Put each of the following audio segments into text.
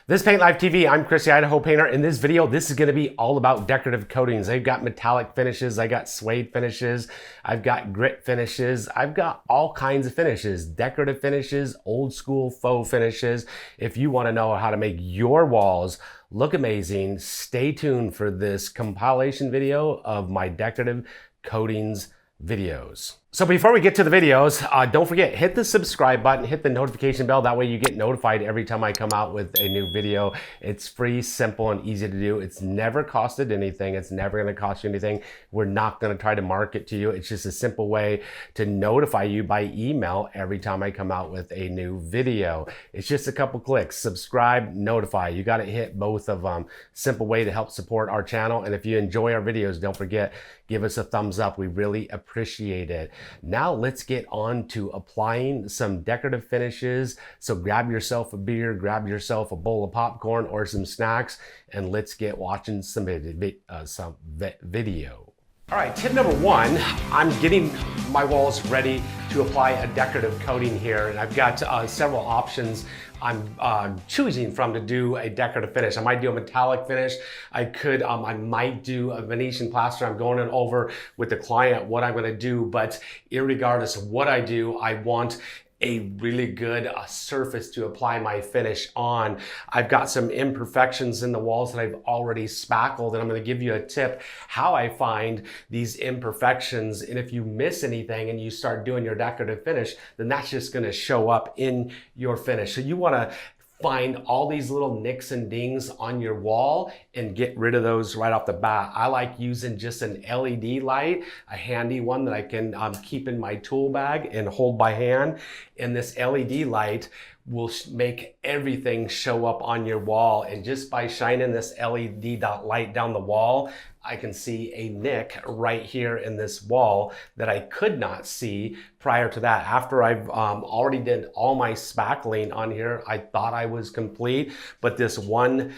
This Paint Live TV, I'm Chris, the Idaho Painter. In this video, this is gonna be all about decorative coatings. I've got metallic finishes, I got suede finishes, I've got grit finishes, I've got all kinds of finishes, decorative finishes, old school faux finishes. If you wanna know how to make your walls look amazing, stay tuned for this compilation video of my decorative coatings videos. So before we get to the videos, don't forget, hit the subscribe button, hit the notification bell. That way you get notified every time I come out with a new video. It's free, simple, and easy to do. It's never costed anything. It's never gonna cost you anything. We're not gonna try to market to you. It's just a simple way to notify you by email every time I come out with a new video. It's just a couple clicks, subscribe, notify. You gotta hit both of them. Simple way to help support our channel. And if you enjoy our videos, don't forget, give us a thumbs up. We really appreciate it. Now let's get on to applying some decorative finishes. So grab yourself a beer, grab yourself a bowl of popcorn or some snacks, and let's get watching some video. All right, tip number one, I'm getting my walls ready to apply a decorative coating here, and I've got several options I'm choosing from to do a decorative finish. I might do a metallic finish. I might do a Venetian plaster. I'm going over with the client what I'm gonna do, but irregardless of what I do, I want a really good surface to apply my finish on. I've got some imperfections in the walls that I've already spackled, and I'm gonna give you a tip how I find these imperfections. And if you miss anything and you start doing your decorative finish, then that's just gonna show up in your finish. So you wanna find all these little nicks and dings on your wall and get rid of those right off the bat. I like using just an LED light, a handy one that I can keep in my tool bag and hold by hand. And this LED light will make everything show up on your wall. And just by shining this LED light down the wall, I can see a nick right here in this wall that I could not see prior to that. After I've already did all my spackling on here, I thought I was complete, but this one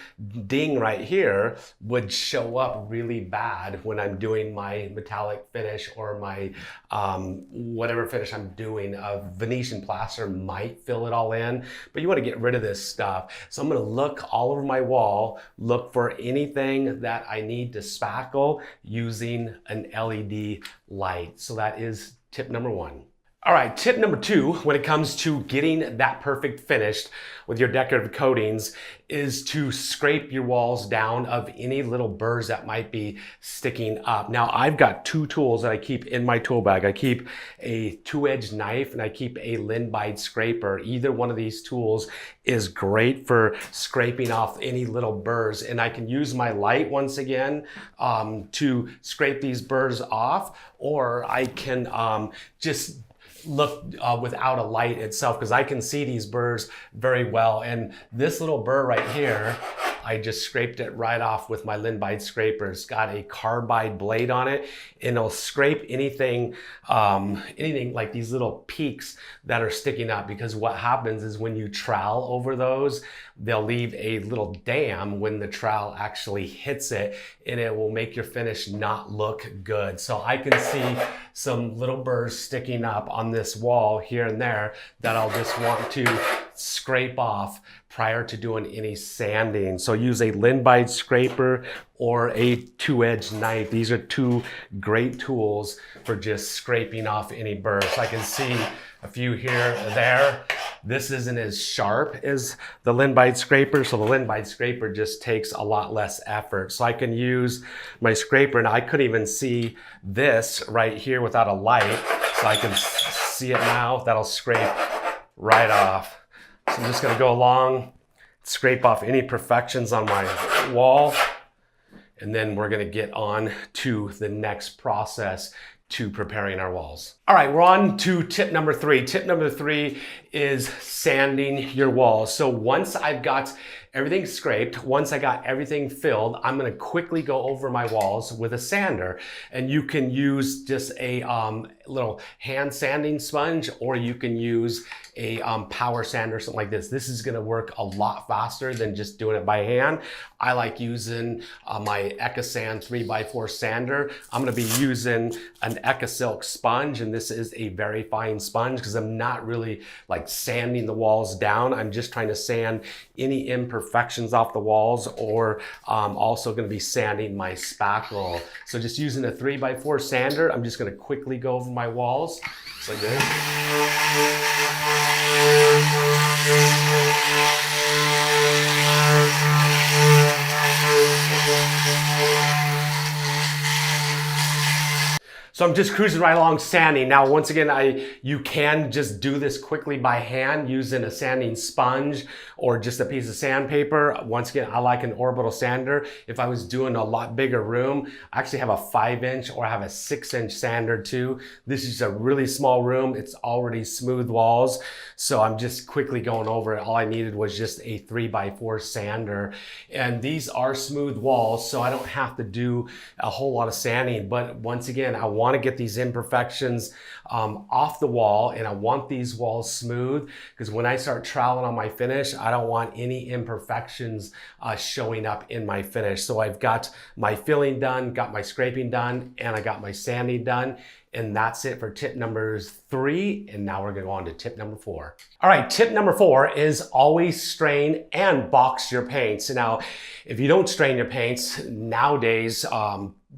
ding right here would show up really bad when I'm doing my metallic finish or my whatever finish I'm doing. A Venetian plaster might fill it all in, but you want to get rid of this stuff. So I'm going to look all over my wall, look for anything that I need to spackle using an LED light. So that is tip number one. All right, tip number two, when it comes to getting that perfect finish with your decorative coatings, is to scrape your walls down of any little burrs that might be sticking up. Now, I've got two tools that I keep in my tool bag. I keep a 2-edged knife and I keep a Linbide scraper. Either one of these tools is great for scraping off any little burrs. And I can use my light once again to scrape these burrs off, or I can just look without a light itself, because I can see these burrs very well. And this little burr right here, I just scraped it right off with my Linbide scraper. It's got a carbide blade on it, and it'll scrape anything like these little peaks that are sticking up, because what happens is when you trowel over those, they'll leave a little dam when the trowel actually hits it, and it will make your finish not look good. So I can see some little burrs sticking up on this wall here and there that I'll just want to scrape off prior to doing any sanding. So use a Linbide scraper or a 2-edged knife. These are two great tools for just scraping off any burrs. So I can see a few here or there. This isn't as sharp as the Linbide scraper, so the Linbide scraper just takes a lot less effort. So I can use my scraper, and I couldn't even see this right here without a light, so I can see it now. That'll scrape right off. So I'm just gonna go along, scrape off any imperfections on my wall, and then we're gonna get on to the next process to preparing our walls. All right, we're on to tip number three. Tip number three is sanding your walls. So once I've got everything scraped, once I got everything filled, I'm gonna quickly go over my walls with a sander. And you can use just a little hand sanding sponge, or you can use a power sander, something like this. This is gonna work a lot faster than just doing it by hand. I like using my EcoSand 3x4 sander. I'm gonna be using an EcoSilk sponge, and this is a very fine sponge because I'm not really like sanding the walls down. I'm just trying to sand any imperfections off the walls, or I'm also going to be sanding my spackle. So just using a 3x4 sander, I'm just going to quickly go over my walls. Just like this. So I'm just cruising right along sanding. Now, once again, you can just do this quickly by hand using a sanding sponge or just a piece of sandpaper. Once again, I like an orbital sander. If I was doing a lot bigger room, I actually have a 5-inch or I have a 6-inch sander too. This is a really small room. It's already smooth walls. So I'm just quickly going over it. All I needed was just a 3x4 sander. And these are smooth walls, so I don't have to do a whole lot of sanding. But once again, I want to get these imperfections off the wall, and I want these walls smooth because when I start troweling on my finish, I don't want any imperfections showing up in my finish. So I've got my filling done, got my scraping done, and I got my sanding done. And that's it for tip number 3. And now we're gonna go on to tip number 4. All right, tip number 4 is always strain and box your paints. Now, if you don't strain your paints, nowadays,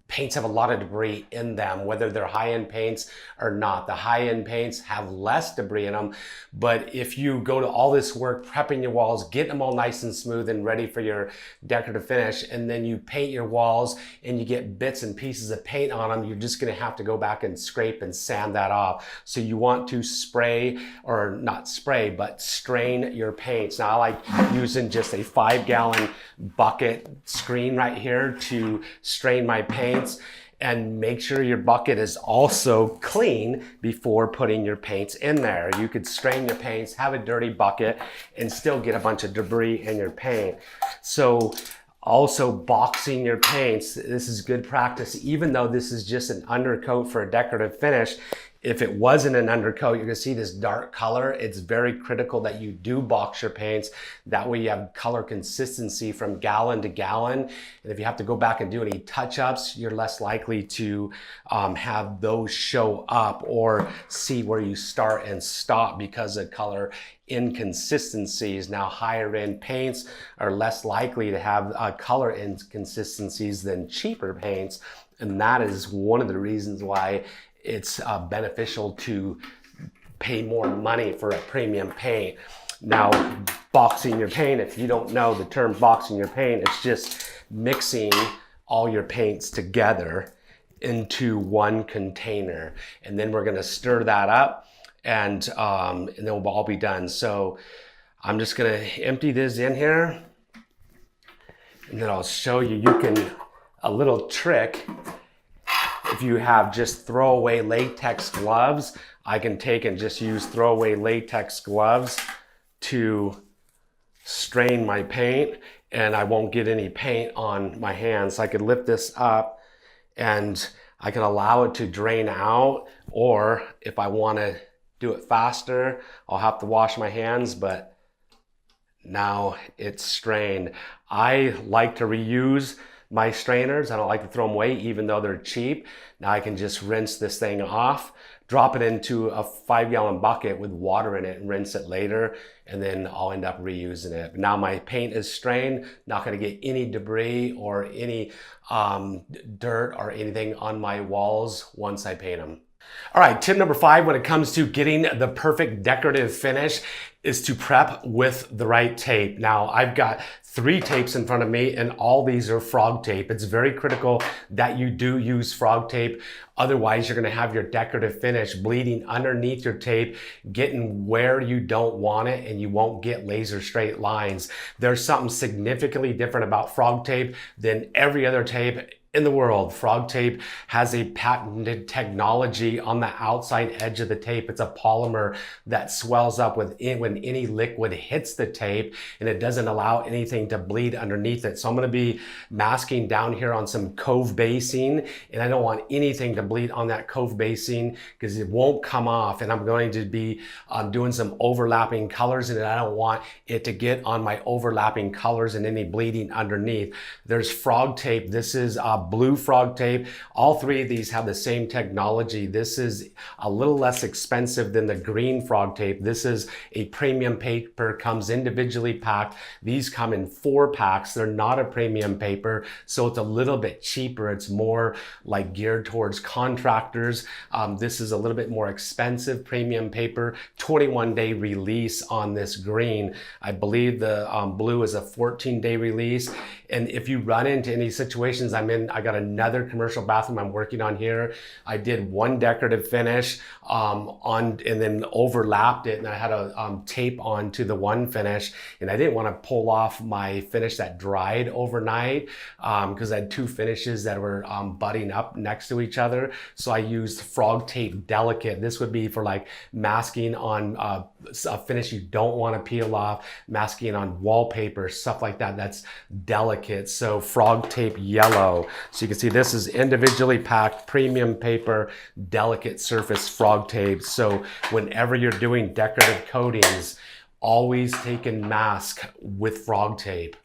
paints have a lot of debris in them, whether they're high-end paints or not. The high-end paints have less debris in them, but if you go to all this work prepping your walls, getting them all nice and smooth and ready for your decorative finish, and then you paint your walls and you get bits and pieces of paint on them, you're just gonna have to go back and scrape and sand that off. So you want to spray, or not spray, but strain your paints. Now I like using just a 5-gallon bucket screen right here to strain my paints, and make sure your bucket is also clean before putting your paints in there. You could strain your paints, have a dirty bucket, and still get a bunch of debris in your paint. So also boxing your paints, this is good practice. Even though this is just an undercoat for a decorative finish, if it wasn't an undercoat, you're gonna see this dark color. It's very critical that you do box your paints. That way you have color consistency from gallon to gallon. And if you have to go back and do any touch-ups, you're less likely to have those show up or see where you start and stop because of color inconsistencies. Now, higher end paints are less likely to have color inconsistencies than cheaper paints. And that is one of the reasons why it's beneficial to pay more money for a premium paint. Now, boxing your paint, if you don't know the term boxing your paint, it's just mixing all your paints together into one container. And then we're gonna stir that up, and then we'll all be done. So I'm just gonna empty this in here, and then I'll show you, a little trick. If you have just throwaway latex gloves, I can take and just use throwaway latex gloves to strain my paint, and I won't get any paint on my hands. So I could lift this up and I can allow it to drain out, or if I want to do it faster, I'll have to wash my hands, but now it's strained. I like to reuse my strainers. I don't like to throw them away even though they're cheap. Now I can just rinse this thing off, drop it into a 5-gallon bucket with water in it and rinse it later, and then I'll end up reusing it. But now my paint is strained, not gonna get any debris or any dirt or anything on my walls once I paint them. All right, tip number 5 when it comes to getting the perfect decorative finish is to prep with the right tape. Now, I've got 3 tapes in front of me, and all these are frog tape. It's very critical that you do use frog tape. Otherwise, you're gonna have your decorative finish bleeding underneath your tape, getting where you don't want it, and you won't get laser straight lines. There's something significantly different about frog tape than every other tape in the world. Frog tape has a patented technology on the outside edge of the tape. It's a polymer that swells up when any liquid hits the tape, and it doesn't allow anything to bleed underneath it. So I'm going to be masking down here on some cove basing, and I don't want anything to bleed on that cove basing because it won't come off. And I'm going to be doing some overlapping colors in it. I don't want it to get on my overlapping colors and any bleeding underneath. There's frog tape. This is blue frog tape. All three of these have the same technology. This is a little less expensive than the green frog tape. This is a premium paper, comes individually packed. These come in 4 packs. They're not a premium paper, so it's a little bit cheaper. It's more like geared towards contractors. This is a little bit more expensive premium paper. 21-day release on this green. I believe the blue is a 14-day release. And if you run into any situations I got another commercial bathroom I'm working on here. I did one decorative finish and then overlapped it, and I had a tape onto the one finish, and I didn't want to pull off my finish that dried overnight because I had 2 finishes that were butting up next to each other. So I used frog tape delicate. This would be for like masking on a finish you don't want to peel off, masking on wallpaper, stuff like that. That's delicate. So frog tape yellow. So you can see this is individually packed premium paper, delicate surface frog tape. So whenever you're doing decorative coatings, always take and mask with frog tape.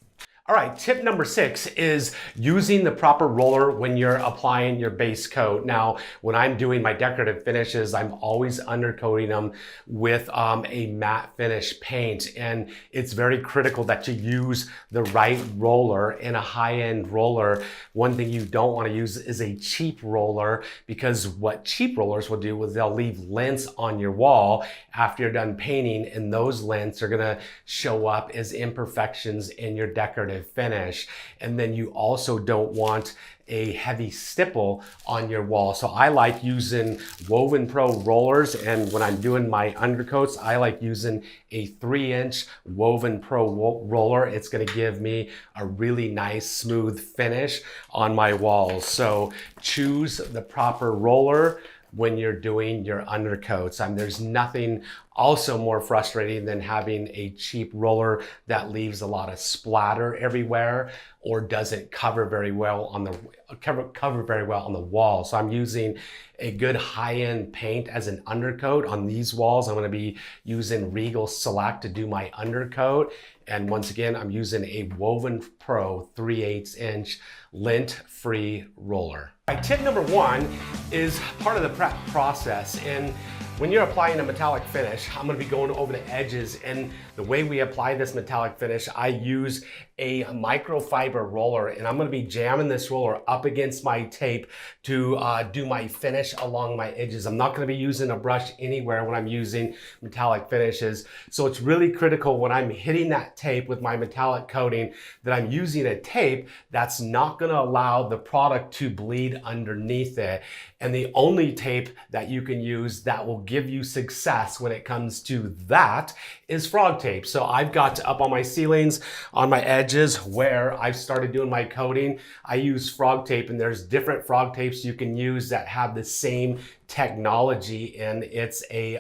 All right, tip number 6 is using the proper roller when you're applying your base coat. Now, when I'm doing my decorative finishes, I'm always undercoating them with a matte finish paint. And it's very critical that you use the right roller and a high-end roller. One thing you don't want to use is a cheap roller, because what cheap rollers will do is they'll leave lint on your wall after you're done painting, and those lints are gonna show up as imperfections in your decorative finish. And then you also don't want a heavy stipple on your wall. So I like using Woven Pro rollers, and when I'm doing my undercoats, I like using a 3-inch Woven Pro roller. It's going to give me a really nice smooth finish on my walls. So choose the proper roller when you're doing your undercoats. There's nothing also more frustrating than having a cheap roller that leaves a lot of splatter everywhere or doesn't cover very well on the wall. So I'm using a good high-end paint as an undercoat on these walls. I'm going to be using Regal Select to do my undercoat. And once again, I'm using a Woven Pro 3/8-inch lint-free roller. Tip number 1 is part of the prep process. And when you're applying a metallic finish, I'm going to be going over the edges, and the way we apply this metallic finish, I use a microfiber roller, and I'm going to be jamming this roller up against my tape to do my finish along my edges. I'm not going to be using a brush anywhere when I'm using metallic finishes. So it's really critical when I'm hitting that tape with my metallic coating that I'm using a tape that's not going to allow the product to bleed underneath it. And the only tape that you can use that will give you success when it comes to that is frog tape. So I've got up on my ceilings, on my edges where I've started doing my coating, I use frog tape, and there's different frog tapes you can use that have the same technology, and it's a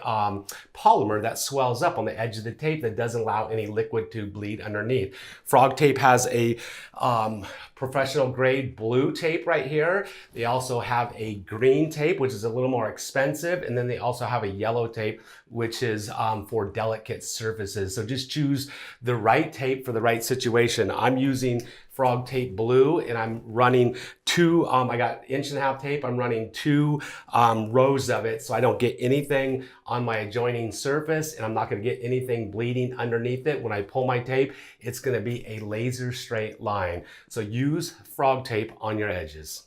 polymer that swells up on the edge of the tape that doesn't allow any liquid to bleed underneath. Frog tape has a professional grade blue tape right here. They also have a green tape, which is a little more expensive, and then they also have a yellow tape, which is for delicate surfaces. So just choose the right tape for the right situation. I'm using frog tape blue, and I'm running 2, I got 1.5-inch tape. I'm running 2 rows of it, so I don't get anything on my adjoining surface, and I'm not gonna get anything bleeding underneath it. When I pull my tape, it's gonna be a laser straight line. So use frog tape on your edges.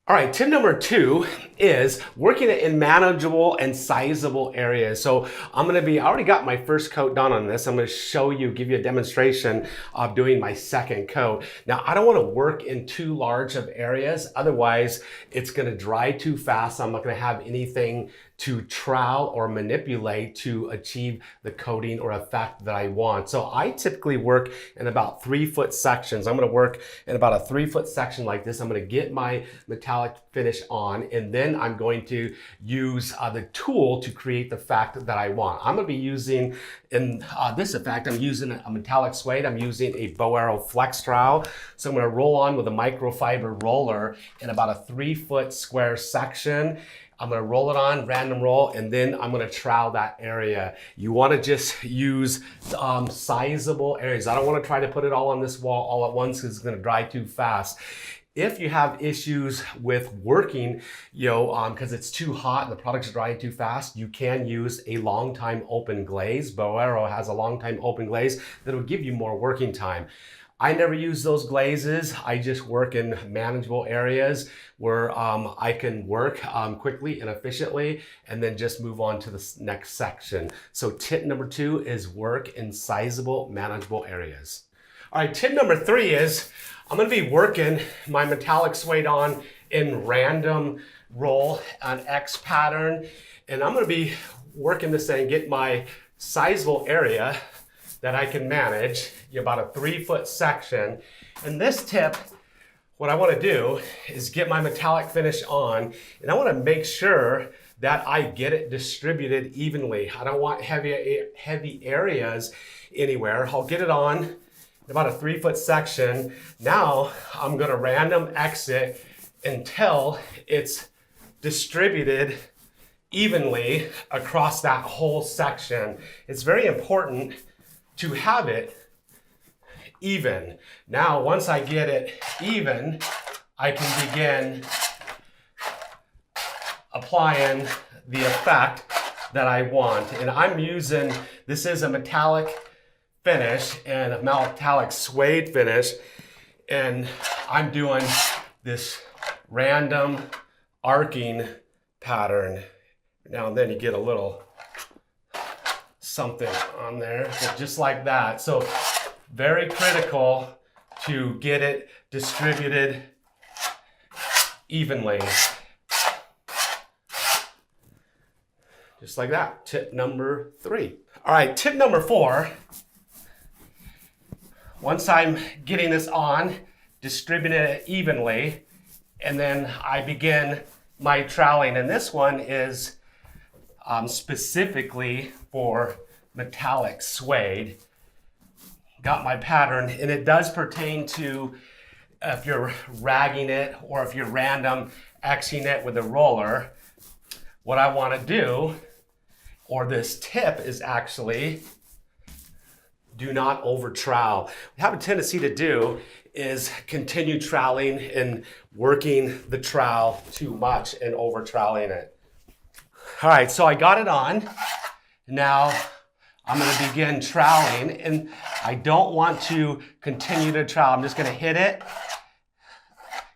All right, tip number 2 is working it in manageable and sizable areas. So I already got my first coat done on this. I'm gonna show you, give you a demonstration of doing my second coat. Now, I don't wanna work in too large of areas, otherwise it's gonna dry too fast. I'm not gonna have anything to trowel or manipulate to achieve the coating or effect that I want. So I typically work in about 3-foot sections. I'm gonna work in about a 3-foot section like this. I'm gonna get my metallic finish on, and then I'm going to use the tool to create the effect that I want. I'm gonna be using, in this effect, I'm using a metallic suede. I'm using a bow arrow flex trowel. So I'm gonna roll on with a microfiber roller in about a 3-foot square section. I'm gonna roll it on, random roll, and then I'm gonna trowel that area. You wanna just use sizable areas. I don't wanna try to put it all on this wall all at once because it's gonna dry too fast. If you have issues with working, because it's too hot and the product's drying too fast, you can use a long time open glaze. Boero has a long time open glaze that'll give you more working time. I never use those glazes. I just work in manageable areas where I can work quickly and efficiently and then just move on to the next section. So tip number 2 is work in sizable, manageable areas. All right, tip number 3 is I'm gonna be working my metallic suede on in random roll on X pattern. And I'm gonna be working this thing, get my sizable area that I can manage, about a 3-foot section. And this tip, what I wanna do is get my metallic finish on, and I wanna make sure that I get it distributed evenly. I don't want heavy areas anywhere. I'll get it on about a 3-foot section. Now I'm gonna random exit until it's distributed evenly across that whole section. It's very important to have it even. Now, once I get it even, I can begin applying the effect that I want. And I'm using, this is a metallic finish and a metallic suede finish, and I'm doing this random arcing pattern. Now and then you get a little something on there, just like that. So very critical to get it distributed evenly. Just like that. Tip number 3. All right, tip number 4. Once I'm getting this on, distributing it evenly, and then I begin my troweling. And this one is specifically for metallic suede. Got my pattern, and it does pertain to if you're ragging it or if you're random Xing it with a roller. What I want to do, or this tip, is actually do not over trowel. What I have a tendency to do is continue troweling and working the trowel too much and over troweling it. All right, so I got it on. Now I'm going to begin troweling, and I don't want to continue to trowel. I'm just going to hit it,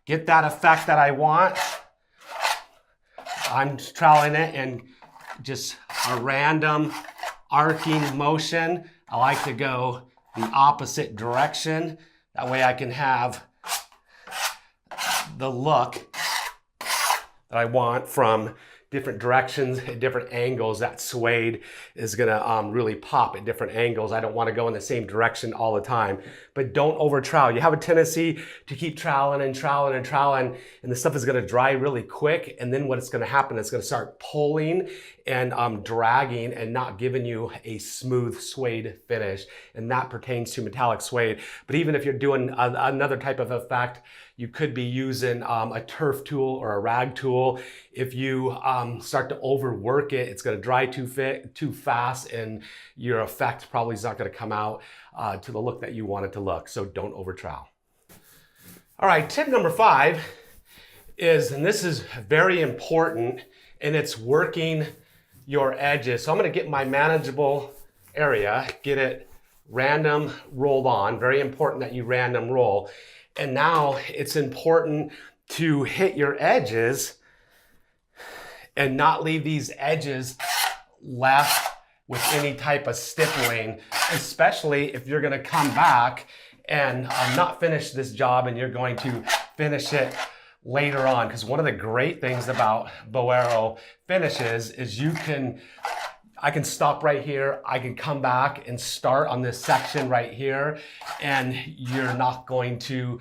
get that effect that I want. I'm troweling it and just a random arcing motion. I like to go the opposite direction. That way I can have the look that I want from different directions, at different angles. That suede is gonna really pop at different angles. I don't wanna go in the same direction all the time, but don't over trowel. You have a tendency to keep troweling and troweling and troweling, and the stuff is gonna dry really quick, and then what's gonna happen, it's gonna start pulling and dragging and not giving you a smooth suede finish, and that pertains to metallic suede. But even if you're doing another type of effect, you could be using a turf tool or a rag tool. If you start to overwork it, it's gonna dry too fast, and your effect probably is not gonna come out to the look that you want it to look. So don't over trowel. All right, tip number 5 is, and this is very important, and it's working your edges. So I'm gonna get my manageable area, get it random rolled on. Very important that you random roll. And now it's important to hit your edges and not leave these edges left with any type of stippling, especially if you're gonna come back and not finish this job and you're going to finish it later on. Because one of the great things about Boero finishes is I can stop right here, I can come back and start on this section right here, and you're not going to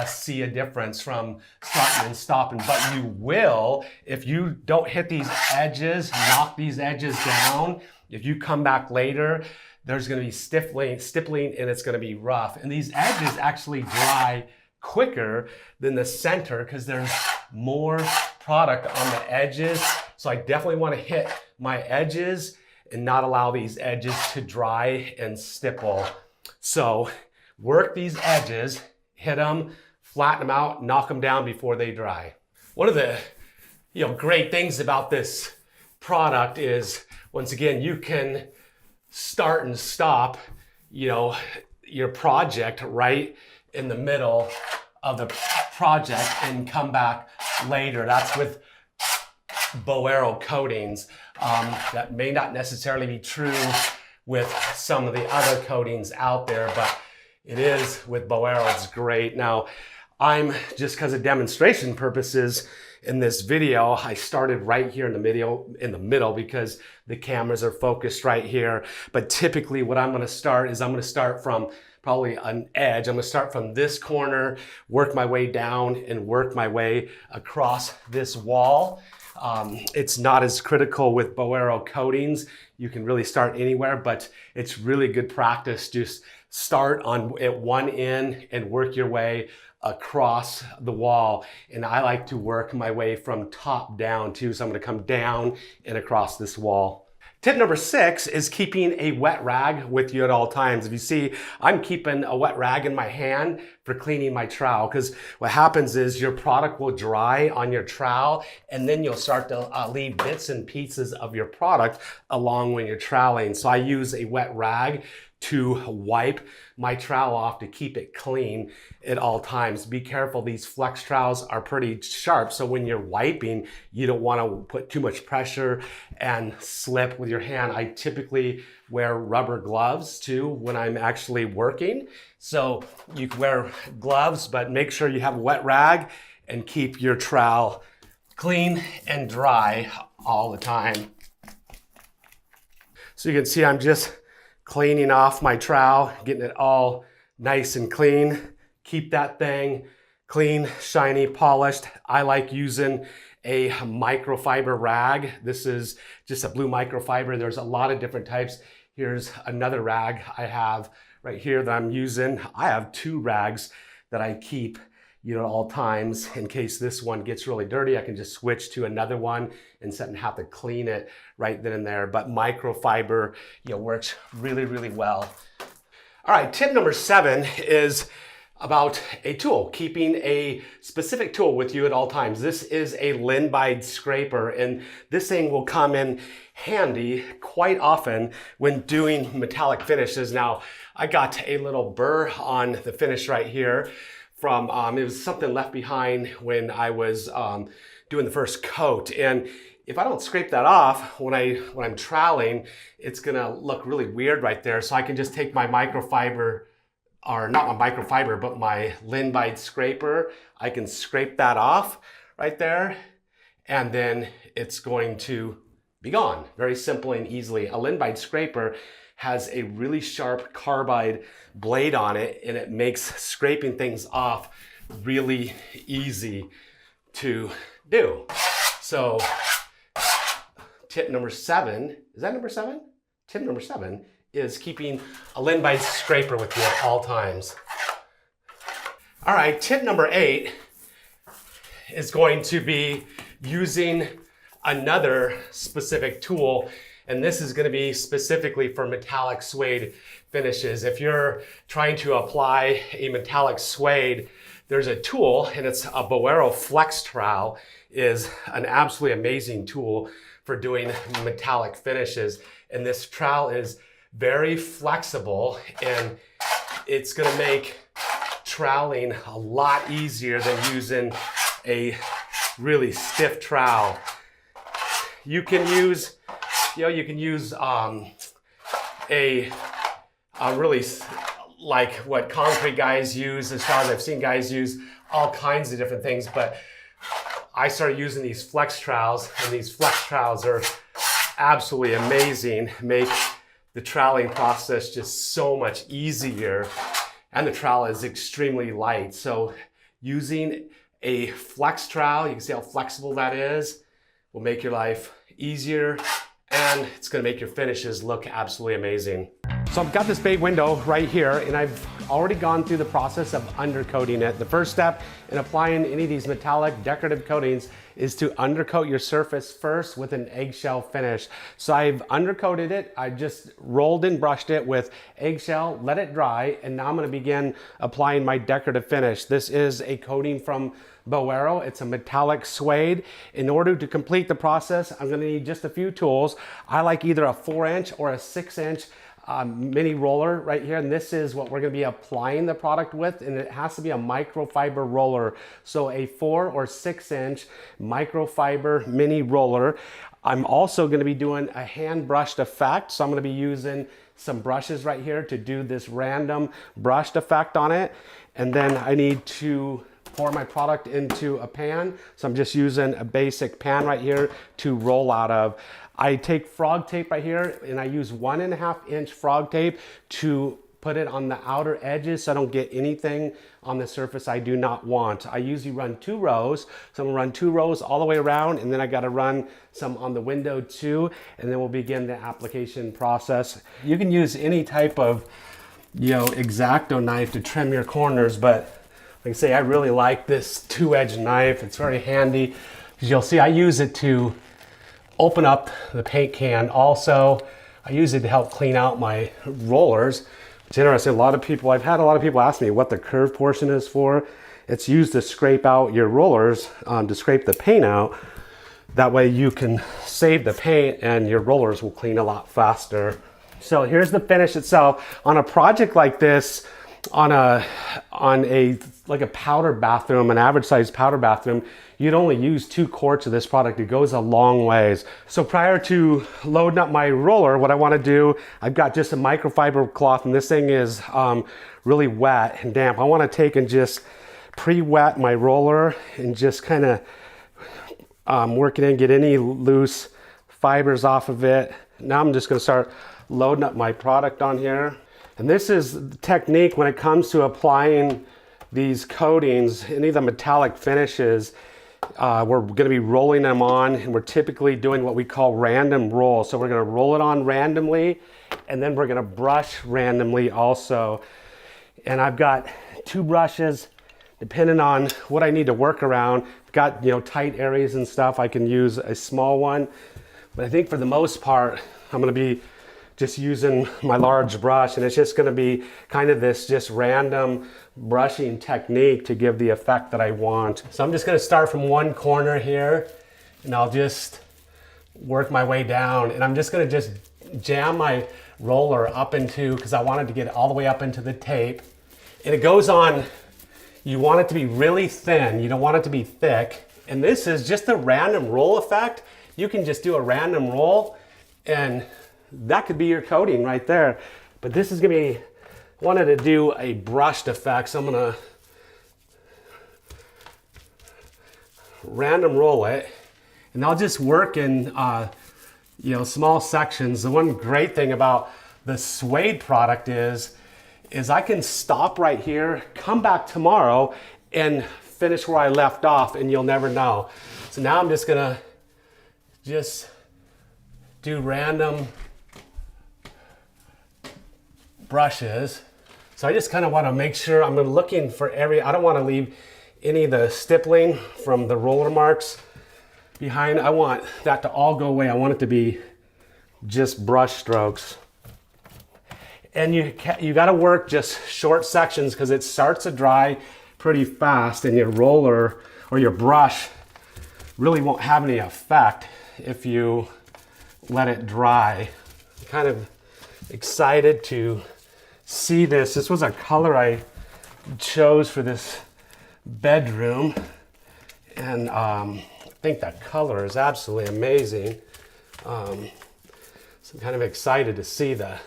see a difference from starting and stopping, but you will if you don't hit these edges, knock these edges down. If you come back later, there's gonna be stippling, and it's gonna be rough. And these edges actually dry quicker than the center because there's more product on the edges. So I definitely want to hit my edges and not allow these edges to dry and stipple. So work these edges, hit them, flatten them out, knock them down before they dry. One of the great things about this product is, once again, you can start and stop your project right in the middle of the project and come back later. That's with Burnishing coatings. That may not necessarily be true with some of the other coatings out there, but it is with Burnishing. It's great. Now, I'm just because of demonstration purposes in this video, I started right here in the middle because the cameras are focused right here. But typically what I'm going to start is I'm going to start from probably an edge. I'm going to start from this corner, work my way down and work my way across this wall. It's not as critical with Burnishing coatings. You can really start anywhere, but it's really good practice. Just start at one end and work your way across the wall. And I like to work my way from top down too. So I'm going to come down and across this wall. Tip number 6 is keeping a wet rag with you at all times. If you see, I'm keeping a wet rag in my hand for cleaning my trowel, because what happens is your product will dry on your trowel and then you'll start to leave bits and pieces of your product along when you're troweling. So I use a wet rag to wipe my trowel off to keep it clean at all times. Be careful, these flex trowels are pretty sharp, so when you're wiping, you don't want to put too much pressure and slip with your hand. I typically wear rubber gloves too when I'm actually working. So you can wear gloves, but make sure you have a wet rag and keep your trowel clean and dry all the time. So you can see I'm just cleaning off my trowel, getting it all nice and clean. Keep that thing clean, shiny, polished. I like using a microfiber rag. This is just a blue microfiber. There's a lot of different types. Here's another rag I have right here that I'm using. I have 2 rags that I keep at all times. In case this one gets really dirty, I can just switch to another one instead of have to clean it right then and there. But microfiber, works really, really well. All right, tip number 7 is about a tool, keeping a specific tool with you at all times. This is a Linbide scraper, and this thing will come in handy quite often when doing metallic finishes. Now, I got a little burr on the finish right here from, it was something left behind when I was doing the first coat. And if I don't scrape that off when I'm troweling, it's gonna look really weird right there. So I can just take my microfiber, or not my microfiber, but my Linbide scraper. I can scrape that off right there, and then it's going to be gone. Very simple and easily. A Linbide scraper has a really sharp carbide blade on it, and it makes scraping things off really easy to do. So tip number 7, is that number 7? Tip number 7 is keeping a Linbide scraper with you at all times. All right, tip number 8 is going to be using another specific tool, and this is going to be specifically for metallic suede finishes. If you're trying to apply a metallic suede, there's a tool, and it's a Burnishing Flex trowel. Is an absolutely amazing tool for doing metallic finishes. And this trowel is very flexible, and it's going to make troweling a lot easier than using a really stiff trowel. You can use, a really, like what concrete guys use, as far as I've seen guys use all kinds of different things, but I started using these flex trowels, and these flex trowels are absolutely amazing. Make the troweling process just so much easier, and the trowel is extremely light. So using a flex trowel, you can see how flexible that is, will make your life easier, and it's going to make your finishes look absolutely amazing. So I've got this bay window right here, and I've already gone through the process of undercoating it. The first step in applying any of these metallic decorative coatings is to undercoat your surface first with an eggshell finish. So I've undercoated it, I just rolled and brushed it with eggshell, let it dry, and now I'm gonna begin applying my decorative finish. This is a coating from Boero. It's a metallic suede. In order to complete the process, I'm gonna need just a few tools. I like either a 4-inch or a 6-inch mini roller right here, and this is what we're going to be applying the product with, and it has to be a microfiber roller. So a 4 or 6-inch microfiber mini roller. I'm also going to be doing a hand brushed effect, so I'm going to be using some brushes right here to do this random brushed effect on it. And then I need to pour my product into a pan, so I'm just using a basic pan right here to roll out of. I take frog tape right here, and I use 1.5-inch frog tape to put it on the outer edges so I don't get anything on the surface I do not want. I usually run 2 rows, so I'm gonna run 2 rows all the way around, and then I gotta run some on the window too, and then we'll begin the application process. You can use any type of, X-Acto knife to trim your corners, but like I say, I really like this 2-edged knife. It's very handy. As you'll see, I use it to open up the paint can. Also, I use it to help clean out my rollers. It's interesting, I've had a lot of people ask me what the curved portion is for. It's used to scrape out your rollers, to scrape the paint out. That way you can save the paint and your rollers will clean a lot faster. So here's the finish itself. On a project like this, on a powder bathroom, an average size powder bathroom, you'd only use 2 quarts of this product. It goes a long ways. So prior to loading up my roller, what I want to do, I've got just a microfiber cloth, and this thing is really wet and damp. I want to take and just pre-wet my roller and just kind of work it in, get any loose fibers off of it. Now I'm just going to start loading up my product on here. And this is the technique when it comes to applying these coatings, any of the metallic finishes. We're going to be rolling them on, and we're typically doing what we call random roll. So we're going to roll it on randomly, and then we're going to brush randomly also. And I've got 2 brushes, depending on what I need to work around. I've got tight areas and stuff, I can use a small one. But I think for the most part, I'm going to be just using my large brush, and it's just going to be kind of this just random brushing technique to give the effect that I want. So I'm just going to start from one corner here, and I'll just work my way down, and I'm just going to just jam my roller up into, because I wanted to get it all the way up into the tape. And it goes on, you want it to be really thin, you don't want it to be thick. And this is just a random roll effect. You can just do a random roll, and that could be your coating right there. But this is gonna be, I wanted to do a brushed effect, so I'm gonna random roll it, and I'll just work in small sections. The one great thing about the suede product is I can stop right here, come back tomorrow, and finish where I left off, and you'll never know. So now I'm just gonna do random brushes. So I just kind of want to make sure I'm looking for I don't want to leave any of the stippling from the roller marks behind. I want that to all go away. I want it to be just brush strokes. And you got to work just short sections, because it starts to dry pretty fast, and your roller or your brush really won't have any effect if you let it dry. I'm kind of excited to see this. This was a color I chose for this bedroom, and I think that color is absolutely amazing. So I'm kind of excited to see the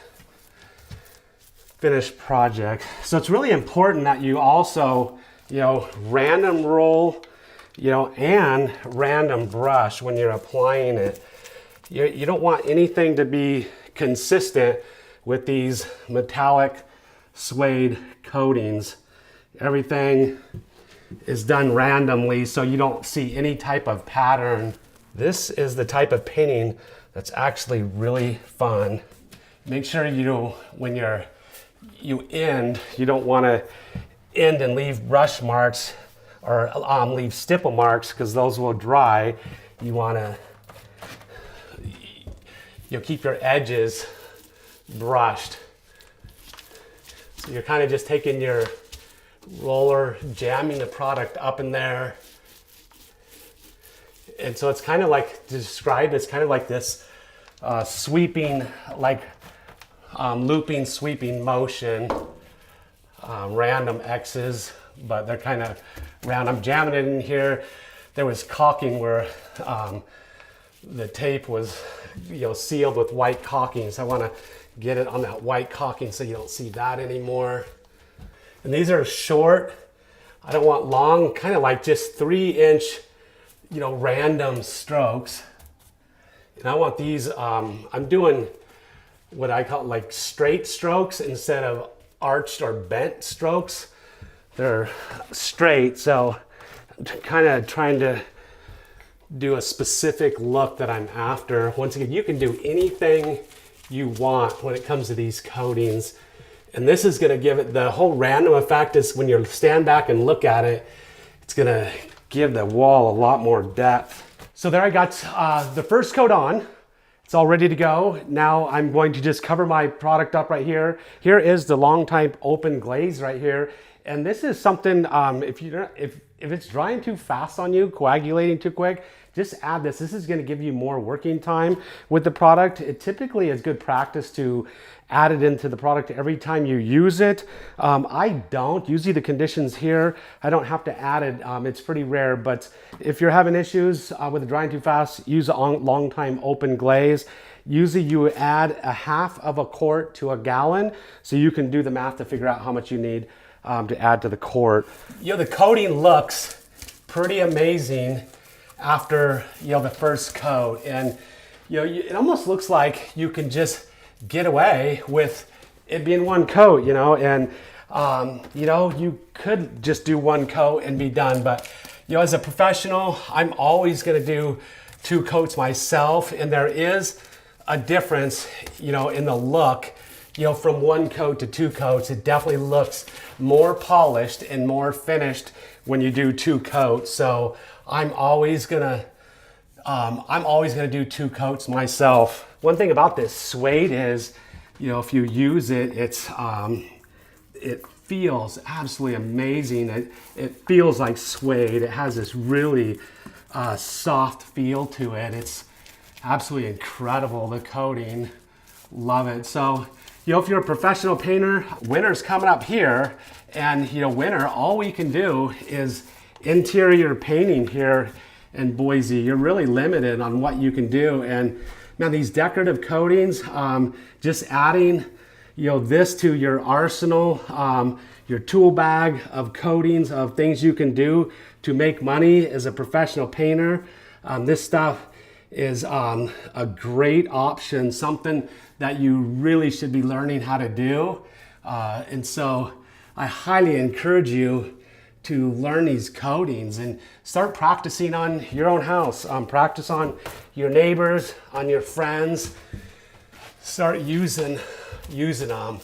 finished project. So it's really important that you also, random roll, and random brush when you're applying it. You don't want anything to be consistent with these metallic suede coatings. Everything is done randomly, so you don't see any type of pattern. This is the type of painting that's actually really fun. make sure when you end, you don't want to end and leave brush marks or leave stipple marks, because those will dry. You want to keep your edges brushed. So you're kind of just taking your roller, jamming the product up in there. And so it's kind of like, to describe, it's kind of like this sweeping, like looping, sweeping motion, random X's, but they're kind of round. I'm jamming it in here. There was caulking where the tape was sealed with white caulking, so I want to get it on that white caulking so you don't see that anymore. And these are short. I don't want long, kind of like just 3-inch, random strokes. And I want these, I'm doing what I call like straight strokes instead of arched or bent strokes. They're straight, so I'm kind of trying to do a specific look that I'm after. Once again, you can do anything you want when it comes to these coatings. And this is gonna give it, the whole random effect is when you stand back and look at it, it's gonna give the wall a lot more depth. So there I got the first coat on. It's all ready to go. Now I'm going to just cover my product up right here. Here is the long type open glaze right here. And this is something, if it's drying too fast on you, coagulating too quick, just add this. This is gonna give you more working time with the product. It typically is good practice to add it into the product every time you use it. I don't. Usually the conditions here, I don't have to add it. It's pretty rare, but if you're having issues with it drying too fast, use a long time open glaze. Usually you add a half of a quart to a gallon, so you can do the math to figure out how much you need to add to the quart. The coating looks pretty amazing after the first coat, and it almost looks like you can just get away with it being one coat, and you could just do one coat and be done, but as a professional, I'm always going to do 2 coats myself, and there is a difference in the look from 1 coat to 2 coats. It definitely looks more polished and more finished when you do 2 coats. So I'm always gonna do 2 coats myself. One thing about this suede is, if you use it, it feels absolutely amazing. It feels like suede. It has this really soft feel to it. It's absolutely incredible, the coating. Love it. So, if you're a professional painter, winter's coming up here, and winter, all we can do is interior painting here in Boise. You're really limited on what you can do, and man, these decorative coatings, just adding this to your arsenal, your tool bag of coatings, of things you can do to make money as a professional painter. This stuff is a great option, something that you really should be learning how to do. And so I highly encourage you to learn these coatings and start practicing on your own house. Practice on your neighbors, on your friends. Start using them.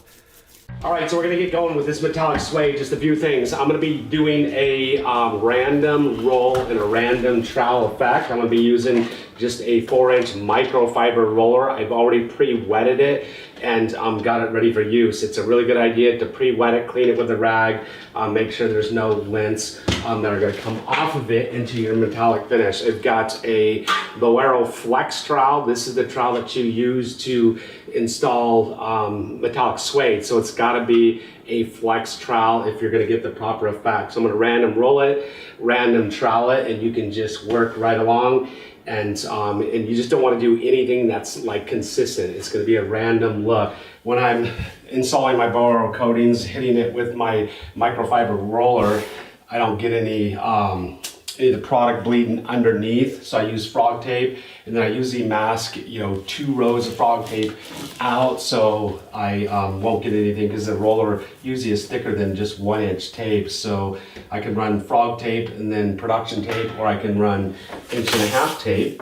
All right, so we're gonna get going with this metallic suede. Just a few things. I'm gonna be doing a random roll and a random trowel effect. I'm gonna be using just a 4-inch microfiber roller. I've already pre-wetted it and got it ready for use. It's a really good idea to pre-wet it, clean it with a rag, make sure there's no lints that are gonna come off of it into your metallic finish. I've got a Loero Flex trowel. This is the trowel that you use to install metallic suede. So it's gotta be a flex trowel if you're gonna get the proper effect. So I'm gonna random roll it, random trowel it, and you can just work right along. And you just don't want to do anything that's like consistent. It's going to be a random look. When I'm installing my Boro coatings, hitting it with my microfiber roller, I don't get any of the product bleeding underneath. So I use frog tape, and then I usually mask 2 rows of frog tape out, so I won't get anything, because the roller usually is thicker than just 1-inch tape. So I can run frog tape and then production tape, or I can run 1.5-inch tape,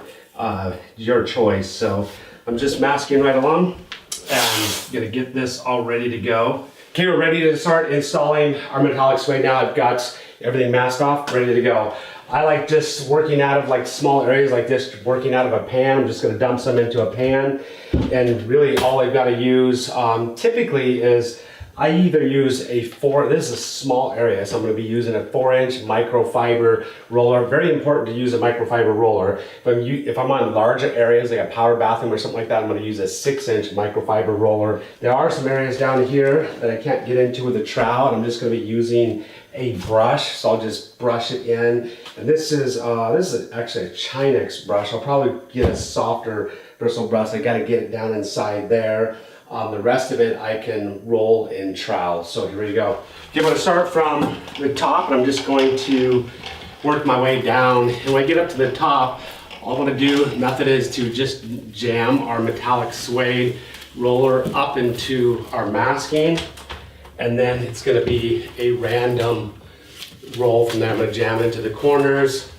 your choice. So I'm just masking right along. and gonna get this all ready to go. Okay, we're ready to start installing our metallic suede now. I've got everything masked off, ready to go. I like just working out of like small areas like this, working out of a pan. I'm just gonna dump some into a pan. And really all I've gotta use typically is, I either use this is a small area, so I'm gonna be using a 4-inch microfiber roller. Very important to use a microfiber roller. If I'm on larger areas, like a powder bathroom or something like that, I'm gonna use a 6-inch microfiber roller. There are some areas down here that I can't get into with a trowel, and I'm just gonna be using a brush, so I'll just brush it in. And this is actually a Chinex brush. I'll probably get a softer bristle brush. I gotta get it down inside there. The rest of it I can roll in trowels. So here we go. Okay, I'm going to start from the top, and I'm just going to work my way down. And when I get up to the top, all I'm going to do, method is to just jam our metallic suede roller up into our masking, and then it's going to be a random roll from there. I'm going to jam into the corners.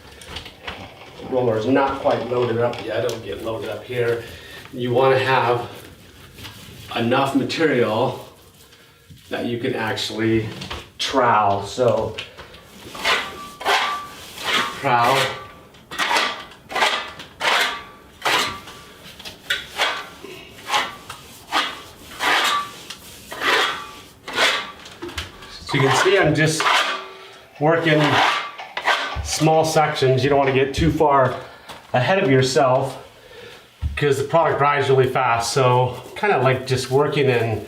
The roller is not quite loaded up yet. It'll get loaded up here. You want to have enough material that you can actually trowel. So trowel. So you can see I'm just working small sections. You don't want to get too far ahead of yourself because the product dries really fast. So kind of like just working in,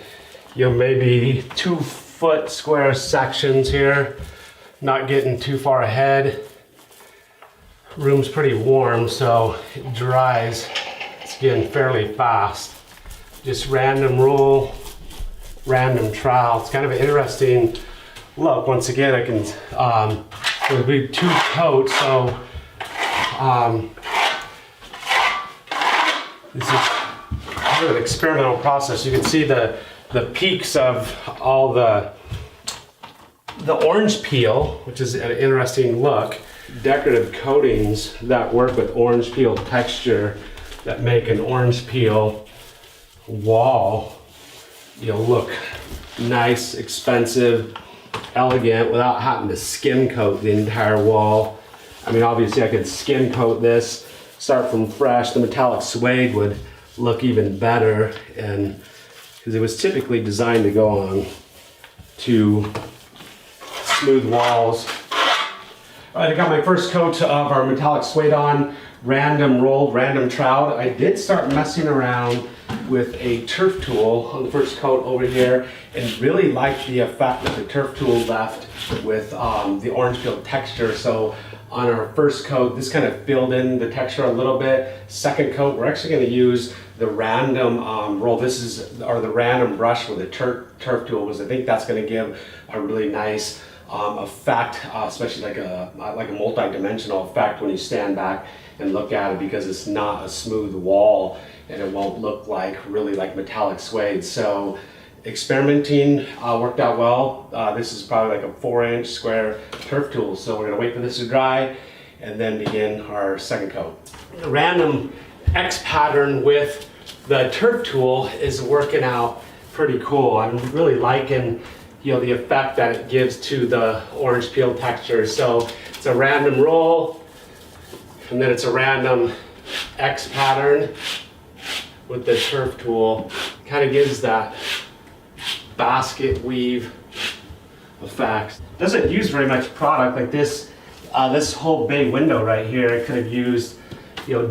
maybe 2-foot square sections here, not getting too far ahead. Room's pretty warm, so it dries, it's getting fairly fast. Just random roll, random trowel. It's kind of an interesting look. Once again, I can, it'll be 2 coats, so this is kind of an experimental process. You can see the peaks of all the orange peel, which is an interesting look. Decorative coatings that work with orange peel texture that make an orange peel wall, look nice, expensive, elegant without having to skim coat the entire wall. I mean, obviously I could skim coat this, start from fresh. The metallic suede would look even better, and because it was typically designed to go on to smooth walls. All right, I got my first coat of our metallic suede on, random rolled, random troweled. I did start messing around with a turf tool on the first coat over here, and really liked the effect that the turf tool left with the orange peel texture. So on our first coat, this kind of filled in the texture a little bit. Second coat, we're actually going to use the random roll. The random brush with the turf tool, because I think that's going to give a really nice effect, especially like a multi-dimensional effect when you stand back and look at it, because it's not a smooth wall and it won't look really like metallic suede. So experimenting worked out well. This is probably like a 4-inch square turf tool, so we're gonna wait for this to dry and then begin our second coat. The random X pattern with the turf tool is working out pretty cool. I'm really liking the effect that it gives to the orange peel texture. So it's a random roll, and then it's a random X pattern with the turf tool. Kind of gives that basket weave effect. Doesn't use very much product. Like this whole bay window right here, I could have used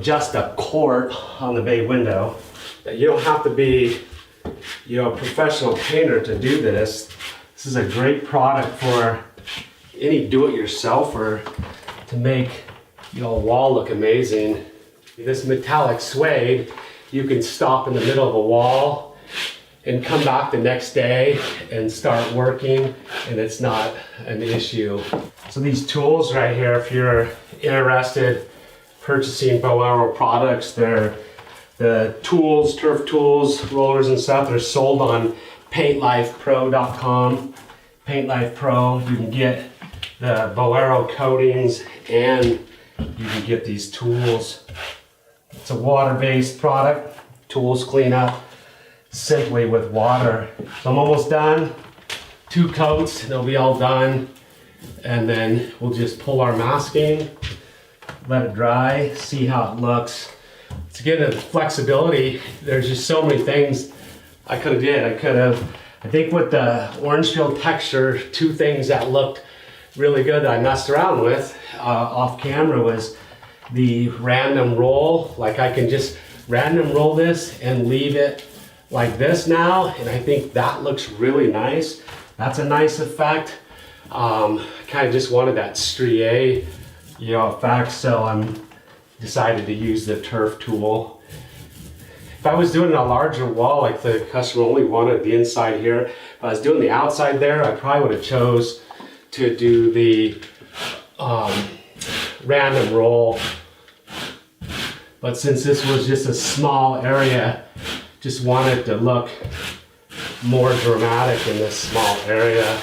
just a quart on the bay window. You don't have to be a professional painter to do this. This is a great product for any do-it-yourselfer to make a wall look amazing. This metallic suede, you can stop in the middle of a wall and come back the next day and start working, and it's not an issue. So these tools right here, if you're interested purchasing Bolero products, they're the tools, turf tools, rollers and stuff, they're sold on PaintLifePro.com. Paint Life Pro, you can get the Bolero coatings and you can get these tools. It's a water-based product. Tools clean up simply with water. So I'm almost done. 2 coats, they'll be all done. And then we'll just pull our masking, let it dry, see how it looks. To get the flexibility, there's just so many things I could have did. I think with the orange peel texture, 2 things that looked really good that I messed around with off camera was the random roll. Like I can just random roll this and leave it like this now, and I think that looks really nice. That's a nice effect. Kind of just wanted that strié, effect, so I'm decided to use the turf tool. If I was doing a larger wall, like the customer only wanted the inside here, if I was doing the outside there, I probably would have chose to do the random roll. But since this was just a small area, just wanted to look more dramatic in this small area.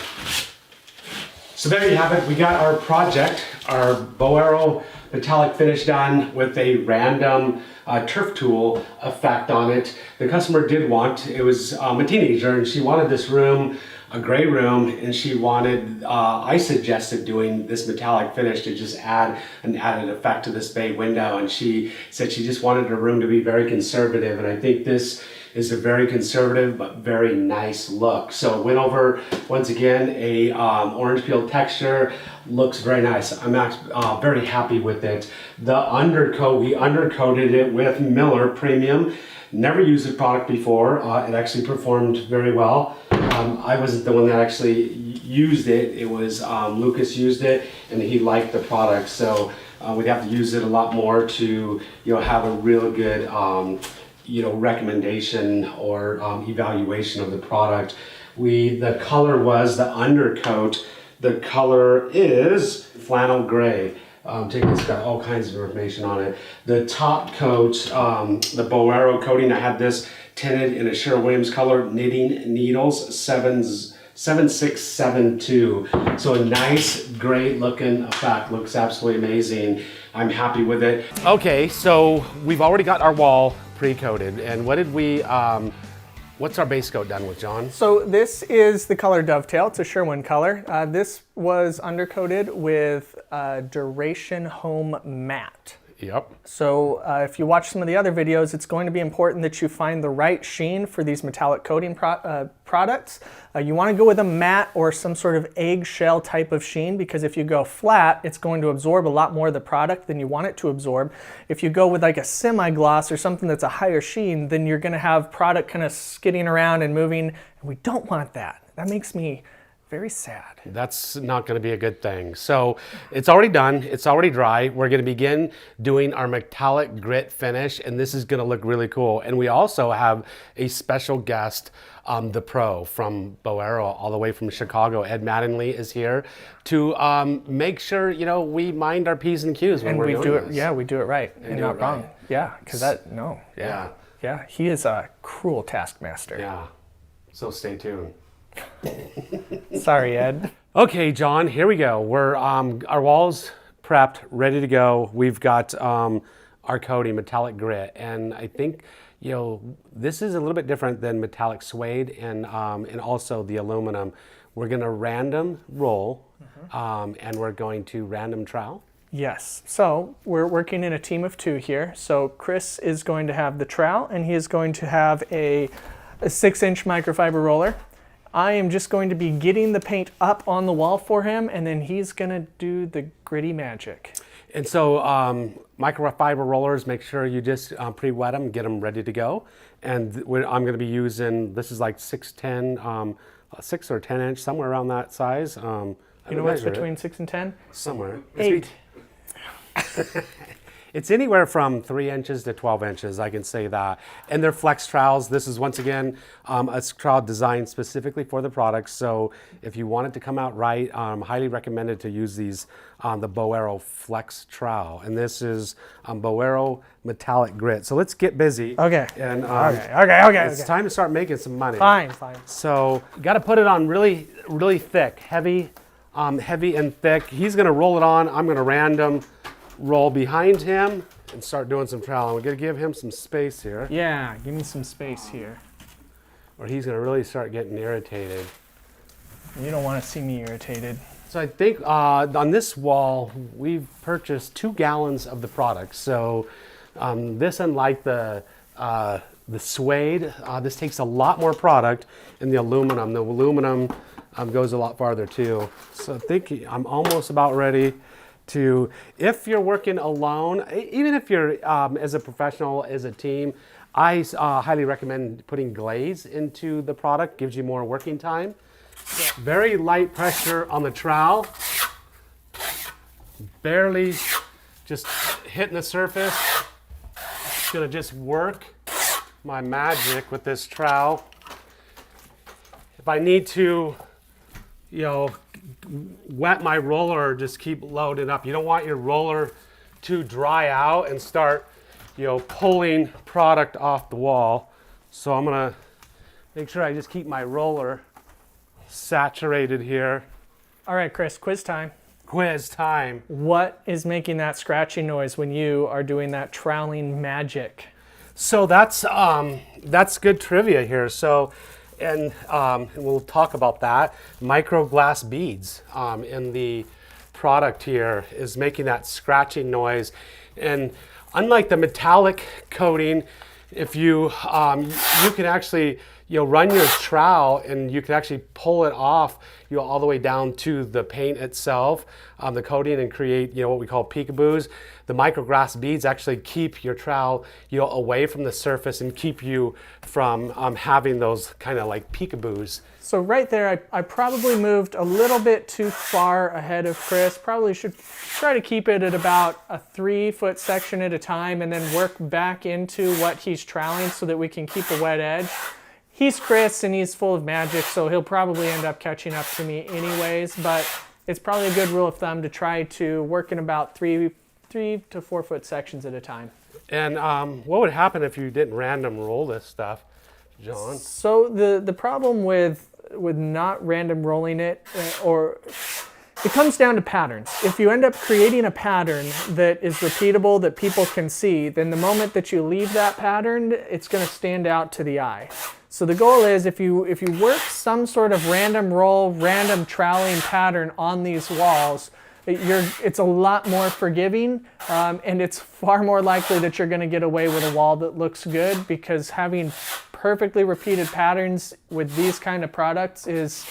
So there you have it. We got our project, our Boero metallic finish done with a random turf tool effect on it. The customer did want, it was a teenager, and she wanted this room, a gray room, and she wanted, I suggested doing this metallic finish to just add an added effect to this bay window, and she said she just wanted her room to be very conservative, and I think this is a very conservative but very nice look. So went over, once again, a orange peel texture, looks very nice. I'm very happy with it. The undercoat, we undercoated it with Miller Premium. Never used the product before. It actually performed very well. I wasn't the one that actually used it. It was Lucas used it, and he liked the product. So we'd have to use it a lot more to have a real good recommendation or evaluation of the product. The color was the undercoat. The color is flannel gray. It's got all kinds of information on it. The top coat, the Boero coating, I had this tinted in a Sherwin-Williams color, knitting needles 7672. So a nice, great looking effect. Looks absolutely amazing. I'm happy with it. Okay, so we've already got our wall pre-coated, and what did we? What's our base coat done with, John? So this is the color Dovetail. It's a Sherwin color. This was undercoated with Duration Home Matte. Yep. So if you watch some of the other videos, it's going to be important that you find the right sheen for these metallic coating products. You want to go with a matte or some sort of eggshell type of sheen, because if you go flat, it's going to absorb a lot more of the product than you want it to absorb. If you go with like a semi-gloss or something that's a higher sheen, then you're going to have product kind of skidding around and moving, and we don't want that. That makes me very sad. That's not going to be a good thing. So it's already done. It's already dry. We're going to begin doing our metallic grit finish, and this is going to look really cool. And we also have a special guest, the pro from Boero, all the way from Chicago. Ed Mattingly is here to make sure we mind our P's and Q's when we're doing this. Yeah, we do it right and not wrong. Yeah, because yeah, he is a cruel taskmaster. Yeah. So stay tuned. Sorry, Ed. Okay, John, here we go. We're our walls prepped, ready to go. We've got our coating, metallic grit, and I think this is a little bit different than metallic suede and also the aluminum. We're going to random roll, and we're going to random trowel. Yes. So we're working in a team of 2 here. So Chris is going to have the trowel, and he is going to have a 6-inch microfiber roller. I am just going to be getting the paint up on the wall for him, and then he's going to do the gritty magic. And so microfiber rollers, make sure you just pre-wet them, get them ready to go. And I'm going to be using, this is like 6'10", 6 or 10 inch, somewhere around that size. You know what's between 6 and 10? Somewhere. 8. It's anywhere from 3 inches to 12 inches, I can say that. And they're flex trowels. This is, once again, a trowel designed specifically for the product. So if you want it to come out right, highly recommended to use these, the Boero Flex Trowel. And this is Boero Metallic Grit. So let's get busy. Okay. And, okay. It's time to start making some money. Fine. So you got to put it on really, really thick, heavy and thick. He's going to roll it on. I'm going to random roll behind him and start doing some troweling. We're going to give him some space here. Yeah, give me some space here. or he's gonna really start getting irritated. You don't want to see me irritated. So I think on this wall, we've purchased 2 gallons of the product. So this, unlike the suede, this takes a lot more product in the aluminum. The aluminum goes a lot farther too. So I think I'm almost about ready to, if you're working alone, even if you're as a professional, as a team, I highly recommend putting glaze into the product. Gives you more working time. Very light pressure on the trowel. Barely just hitting the surface. Just gonna just work my magic with this trowel. If I need to, you know, wet my roller, or just keep loading up. You don't want your roller to dry out and start, you know, pulling product off the wall. So I'm gonna make sure I just keep my roller saturated here. All right, Chris, quiz time. Quiz time. What is making that scratchy noise when you are doing that troweling magic? So that's good trivia here. So, and we'll talk about that. Micro glass beads in the product here is making that scratching noise. And unlike the metallic coating, if you you can actually, you know, run your trowel and you can actually pull it off, you know, all the way down to the paint itself, the coating, and create, you know, what we call peekaboos. The microglass beads actually keep your trowel, you know, away from the surface and keep you from having those kind of like peekaboos. So right there, I probably moved a little bit too far ahead of Chris. Probably should try to keep it at about a 3-foot section at a time and then work back into what he's troweling so that we can keep a wet edge. He's Chris and he's full of magic, so he'll probably end up catching up to me anyways, but it's probably a good rule of thumb to try to work in about 3 to 4 foot sections at a time. And what would happen if you didn't random roll this stuff, John? So the problem with not random rolling it, or it comes down to patterns. If you end up creating a pattern that is repeatable, that people can see, then the moment that you leave that pattern, it's going to stand out to the eye. So the goal is, if you work some sort of random roll, random troweling pattern on these walls, it's a lot more forgiving, and it's far more likely that you're going to get away with a wall that looks good, because having perfectly repeated patterns with these kind of products is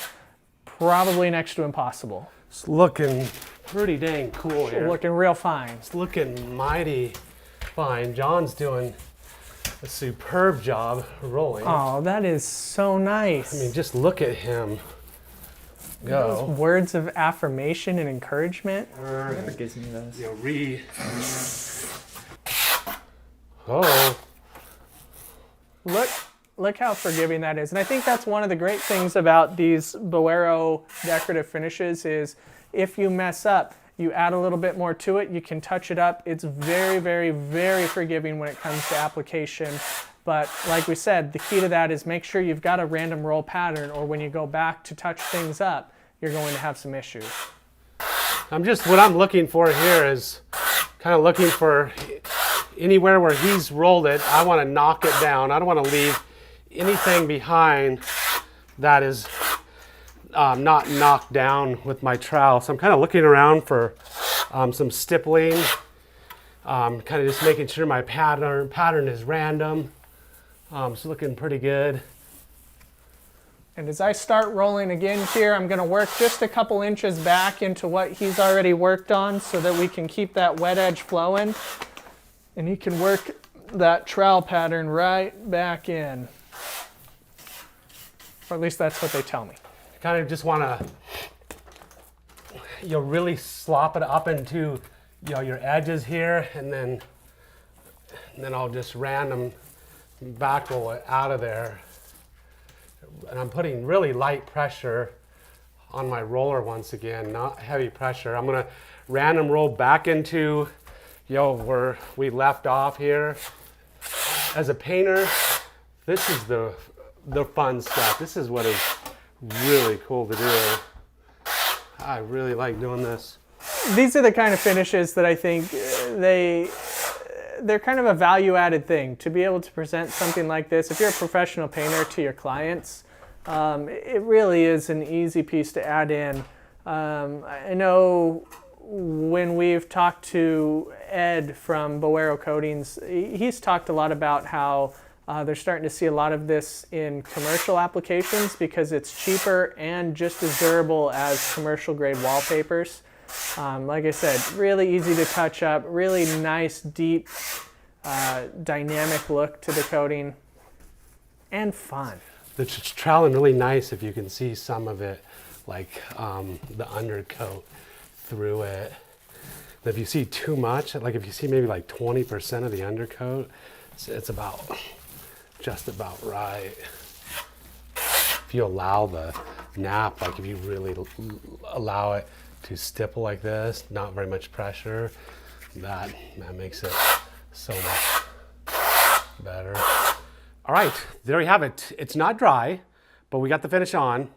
probably next to impossible. It's looking pretty dang cool here. Looking real fine. It's looking mighty fine. John's doing a superb job rolling. Oh, that is so nice. I mean, just look at him go. Those words of affirmation and encouragement. Never gives me those. You know, oh. Look how forgiving that is. And I think that's one of the great things about these Boero decorative finishes is if you mess up, you add a little bit more to it, you can touch it up. It's very, very, very forgiving when it comes to application. But like we said, the key to that is make sure you've got a random roll pattern, or when you go back to touch things up, you're going to have some issues. What I'm looking for here is kind of looking for anywhere where he's rolled it, I want to knock it down. I don't want to leave anything behind that is not knocked down with my trowel. So I'm kind of looking around for some stippling, kind of just making sure my pattern is random. It's looking pretty good. And as I start rolling again here, I'm going to work just a couple inches back into what he's already worked on so that we can keep that wet edge flowing. And he can work that trowel pattern right back in. Or at least that's what they tell me. I kind of just want to, really slop it up into, your edges here, and then I'll just random back roll it out of there. And I'm putting really light pressure on my roller once again, not heavy pressure. I'm gonna random roll back into, where we left off here. As a painter, this is the fun stuff. This is what is really cool to do. I really like doing this. These are the kind of finishes that I think they're kind of a value-added thing to be able to present something like this. If you're a professional painter to your clients, it really is an easy piece to add in. I know when we've talked to Ed from Idaho Coatings, he's talked a lot about how they're starting to see a lot of this in commercial applications because it's cheaper and just as durable as commercial grade wallpapers. Like I said, really easy to touch up, really nice, deep, dynamic look to the coating, and fun. It's troweling really nice if you can see some of it, like the undercoat through it. If you see too much, like if you see maybe like 20% of the undercoat, it's about just about right. If you allow the nap, like if you really allow it to stipple like this, not very much pressure, that makes it so much better. All right, there you have it. It's not dry, but we got the finish on.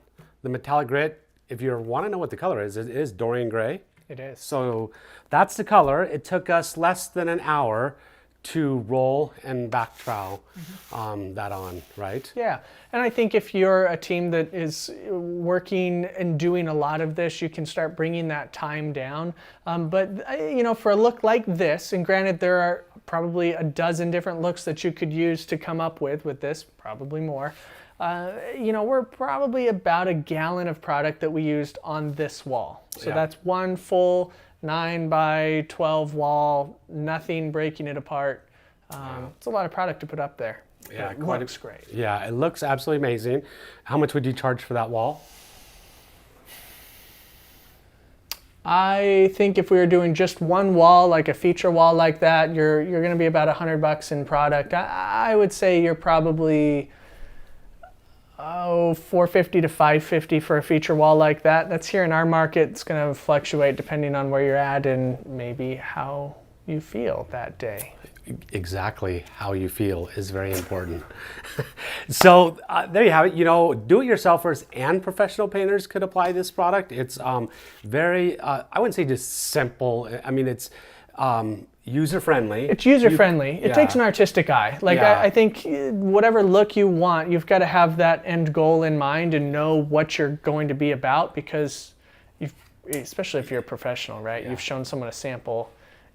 The metallic grit, if you want to know what the color is, it is Dorian gray. It is. So that's the color. It took us less than an hour to roll and back trowel that on, right? Yeah, and I think if you're a team that is working and doing a lot of this, you can start bringing that time down. But you know, for a look like this, and granted there are probably a dozen different looks that you could use to come up with this, probably more. You know, we're probably about a gallon of product that we used on this wall. So that's one full 9 by 12 wall, nothing breaking it apart. It's a lot of product to put up there. Yeah, it looks great. Yeah, it looks absolutely amazing. How much would you charge for that wall? I think if we were doing just one wall, like a feature wall like that, you're going to be about $100 in product. I would say you're probably $450 to $550 for a feature wall like that. That's here in our market. It's going to fluctuate depending on where you're at and maybe how you feel that day. Exactly how you feel is very important. So there you have it. You know, do-it-yourselfers and professional painters could apply this product. It's very, I wouldn't say just simple. I mean, it's user-friendly. It's user-friendly. It takes an artistic eye. Like I think whatever look you want, you've got to have that end goal in mind and know what you're going to be about, because especially if you're a professional, right? You've shown someone a sample,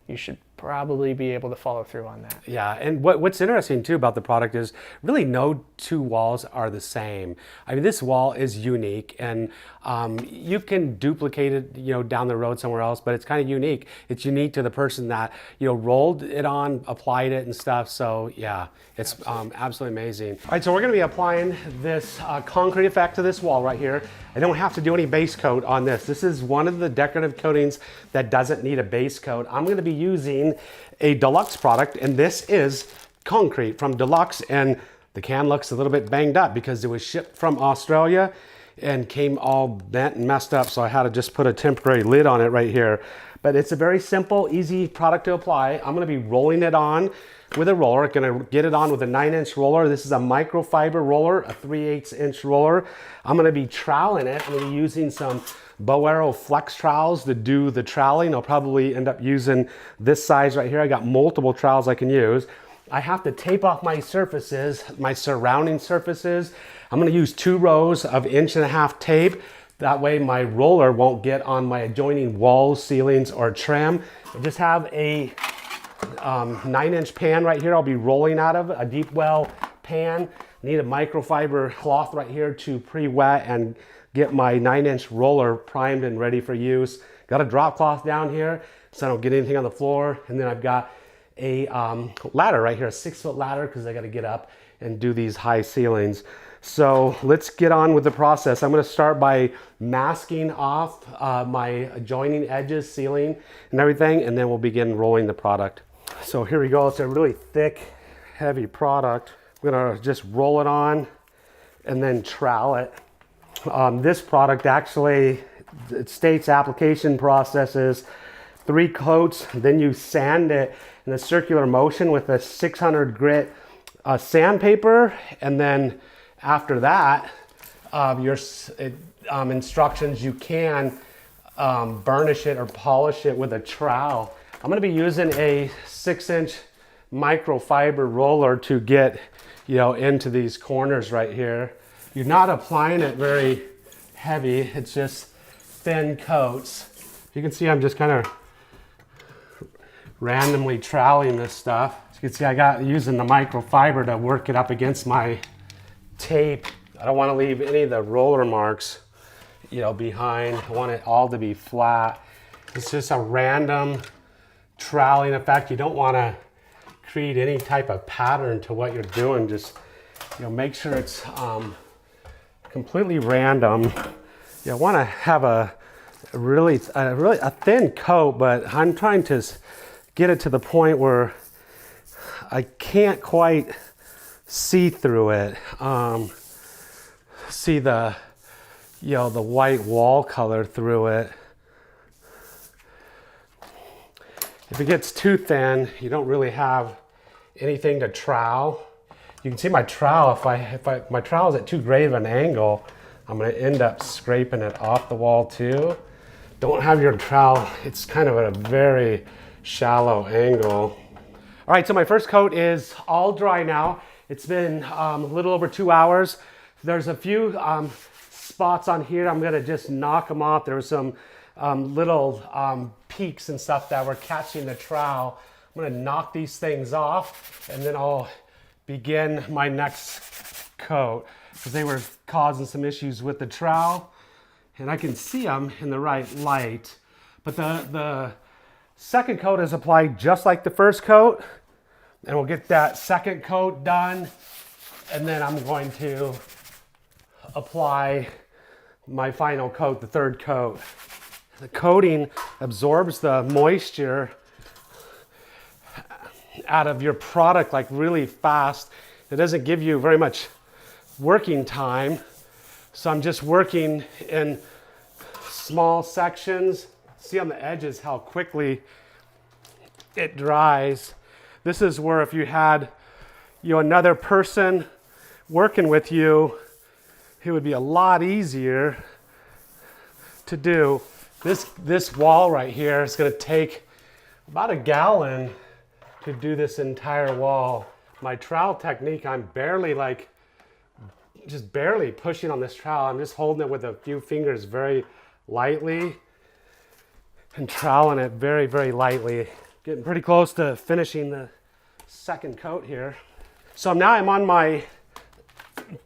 you should probably be able to follow through on that. Yeah, and what's interesting too about the product is really no two walls are the same. I mean, this wall is unique, and you can duplicate it, you know, down the road somewhere else, but it's kind of unique. It's unique to the person that, you know, rolled it on, applied it and stuff. So yeah, it's absolutely amazing. All right, so we're going to be applying this concrete effect to this wall right here. I don't have to do any base coat on this. This is one of the decorative coatings that doesn't need a base coat. I'm going to be using a Deluxe product, and this is concrete from Deluxe, and the can looks a little bit banged up because it was shipped from Australia and came all bent and messed up, so I had to just put a temporary lid on it right here. But it's a very simple, easy product to apply. I'm going to be rolling it on with a roller. Going to get it on with a 9-inch roller. This is a microfiber roller, a 3/8-inch roller. I'm going to be troweling it. I'm going to be using some Boero flex trowels to do the troweling. I'll probably end up using this size right here. I got multiple trowels I can use. I have to tape off my surfaces, my surrounding surfaces. I'm going to use 2 rows of 1.5-inch tape. That way my roller won't get on my adjoining walls, ceilings, or trim. I just have a 9-inch pan right here I'll be rolling out of, a deep well pan. Need a microfiber cloth right here to pre-wet and get my 9-inch roller primed and ready for use. Got a drop cloth down here so I don't get anything on the floor. And then I've got a ladder right here, a 6-foot ladder, because I got to get up and do these high ceilings. So let's get on with the process. I'm going to start by masking off my adjoining edges, ceiling, and everything, and then we'll begin rolling the product. So here we go. It's a really thick, heavy product. I'm going to just roll it on and then trowel it. This product actually, it states application process is 3 coats, then you sand it in a circular motion with a 600 grit sandpaper, and then after that, your instructions, you can burnish it or polish it with a trowel. I'm going to be using a 6-inch microfiber roller to get, you know, into these corners right here. You're not applying it very heavy, it's just thin coats. You can see I'm just kind of randomly troweling this stuff. As you can see, I got using the microfiber to work it up against my tape. I don't want to leave any of the roller marks, you know, behind. I want it all to be flat. It's just a random troweling effect. You don't want to create any type of pattern to what you're doing. Just, you know, make sure it's completely random. You want to have a really thin coat, but I'm trying to get it to the point where I can't quite see through it. See the, you know, the white wall color through it. If it gets too thin, you don't really have anything to trowel. You can see my trowel, if my trowel is at too great of an angle, I'm going to end up scraping it off the wall too. Don't have your trowel, it's kind of at a very shallow angle. All right, so my first coat is all dry now. It's been a little over 2 hours. There's a few spots on here. I'm gonna just knock them off. There were some little peaks and stuff that were catching the trowel. I'm gonna knock these things off and then I'll begin my next coat because they were causing some issues with the trowel and I can see them in the right light. But the second coat is applied just like the first coat, and we'll get that second coat done and then I'm going to apply my final coat, the third coat. The coating absorbs the moisture out of your product like really fast. It doesn't give you very much working time. So I'm just working in small sections. See on the edges how quickly it dries. This is where if you had, you know, another person working with you, it would be a lot easier to do. This wall right here is going to take about a gallon to do this entire wall. My trowel technique, I'm just barely pushing on this trowel. I'm just holding it with a few fingers very lightly and troweling it very, very lightly. Getting pretty close to finishing the second coat here. So now I'm on my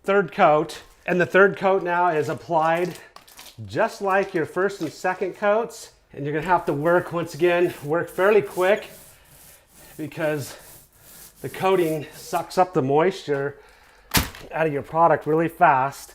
third coat, and the third coat now is applied just like your first and second coats. And you're gonna have to work, once again, work fairly quick because the coating sucks up the moisture out of your product really fast.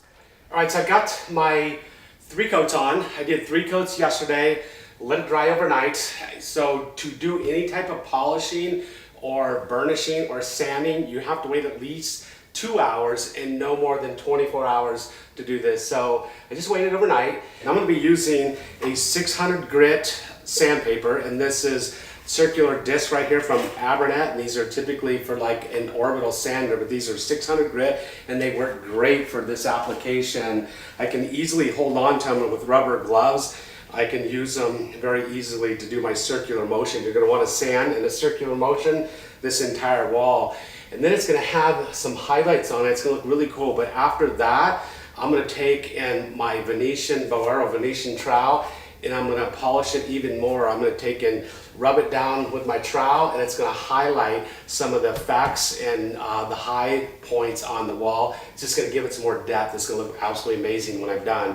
All right, so I got my 3 coats on. I did 3 coats yesterday, let it dry overnight. So to do any type of polishing or burnishing or sanding, you have to wait at least 2 hours and no more than 24 hours to do this. So I just waited overnight, and I'm gonna be using a 600 grit sandpaper, and this is circular disc right here from Abernet, and these are typically for like an orbital sander, but these are 600 grit and they work great for this application. I can easily hold on to them with rubber gloves. I can use them very easily to do my circular motion. You're going to want to sand in a circular motion this entire wall, and then it's going to have some highlights on it. It's going to look really cool. But after that, I'm going to take in my Boero Venetian trowel and I'm going to polish it even more. I'm going to take and rub it down with my trowel, and it's going to highlight some of the effects and the high points on the wall. It's just going to give it some more depth. It's going to look absolutely amazing when I'm done.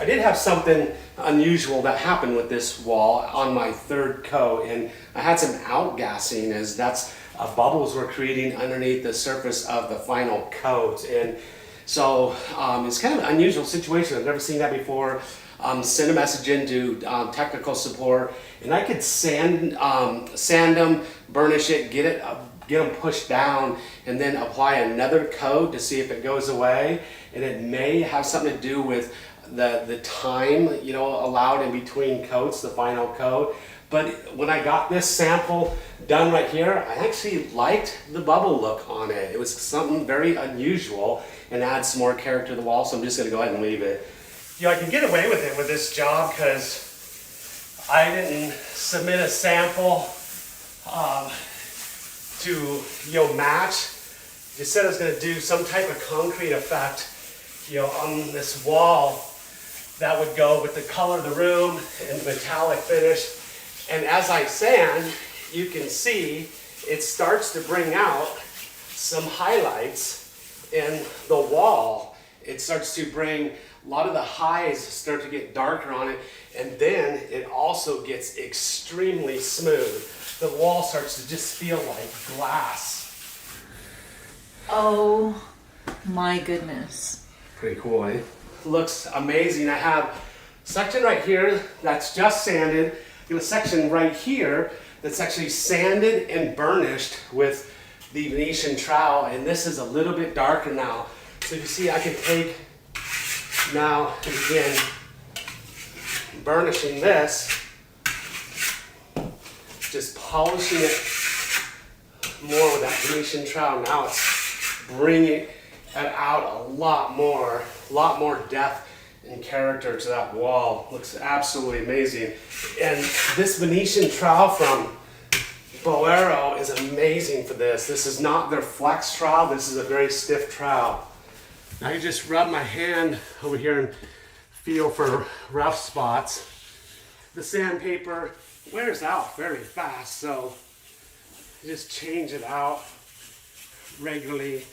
I did have something unusual that happened with this wall on my third coat, and I had some outgassing as that's bubbles were creating underneath the surface of the final coat. And so it's kind of an unusual situation. I've never seen that before. Send a message into technical support, and I could sand them, burnish it, get them pushed down, and then apply another coat to see if it goes away. And it may have something to do with the time, you know, allowed in between coats, the final coat. But when I got this sample done right here, I actually liked the bubble look on it. It was something very unusual and adds some more character to the wall, so I'm just going to go ahead and leave it. You know, I can get away with it with this job because I didn't submit a sample to, match. You said I was going to do some type of concrete effect, on this wall that would go with the color of the room and the metallic finish. And as I sand, you can see it starts to bring out some highlights in the wall. It starts to bring a lot of the highs start to get darker on it, and then it also gets extremely smooth. The wall starts to just feel like glass. Oh my goodness. Pretty cool, eh? Looks amazing. I have a section right here that's just sanded, and a section right here that's actually sanded and burnished with the Venetian trowel, and this is a little bit darker now. So you see I can take now and begin burnishing this, just polishing it more with that Venetian trowel. Now it's bringing it out a lot more depth and character to that wall. Looks absolutely amazing. And this Venetian trowel from Boero is amazing for this. This is not their flex trowel, this is a very stiff trowel. Now you just rub my hand over here and feel for rough spots. The sandpaper wears out very fast, so you just change it out regularly.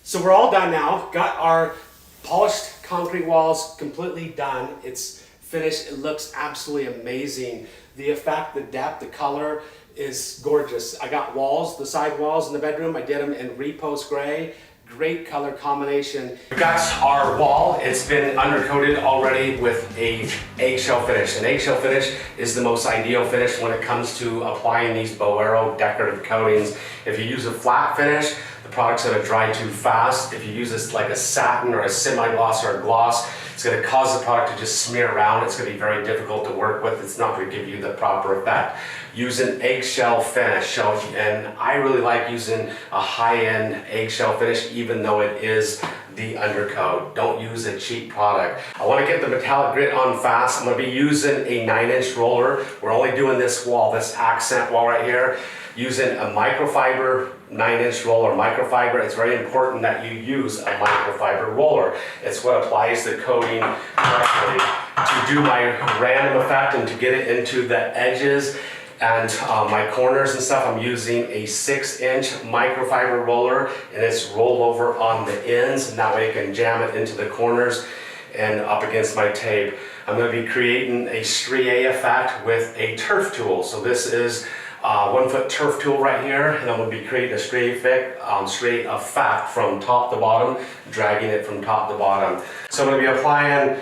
So we're all done now. Got our polished concrete walls completely done. It's finished. It looks absolutely amazing. The effect, the depth, the color is gorgeous. I got walls, the side walls in the bedroom. I did them in repost gray. Great color combination. We got our wall. It's been undercoated already with a eggshell finish. An eggshell finish is the most ideal finish when it comes to applying these Boero decorative coatings. If you use a flat finish, the product's going to dry too fast. If you use this like a satin or a semi-gloss or a gloss, it's going to cause the product to just smear around. It's going to be very difficult to work with. It's not going to give you the proper effect. Use an eggshell finish. And I really like using a high-end eggshell finish, even though it is the undercoat. Don't use a cheap product. I want to get the metallic grit on fast. I'm going to be using a 9-inch roller. We're only doing this wall, this accent wall right here, using a microfiber 9-inch roller. Microfiber, it's very important that you use a microfiber roller. It's what applies the coating correctly. To do my random effect and to get it into the edges and my corners and stuff, I'm using a 6-inch microfiber roller, and it's roll over on the ends, and that way I can jam it into the corners and up against my tape. I'm going to be creating a strié effect with a turf tool. So this is 1-foot turf tool right here, and I'm going to be creating a straight effect from top to bottom, dragging it from top to bottom. So I'm going to be applying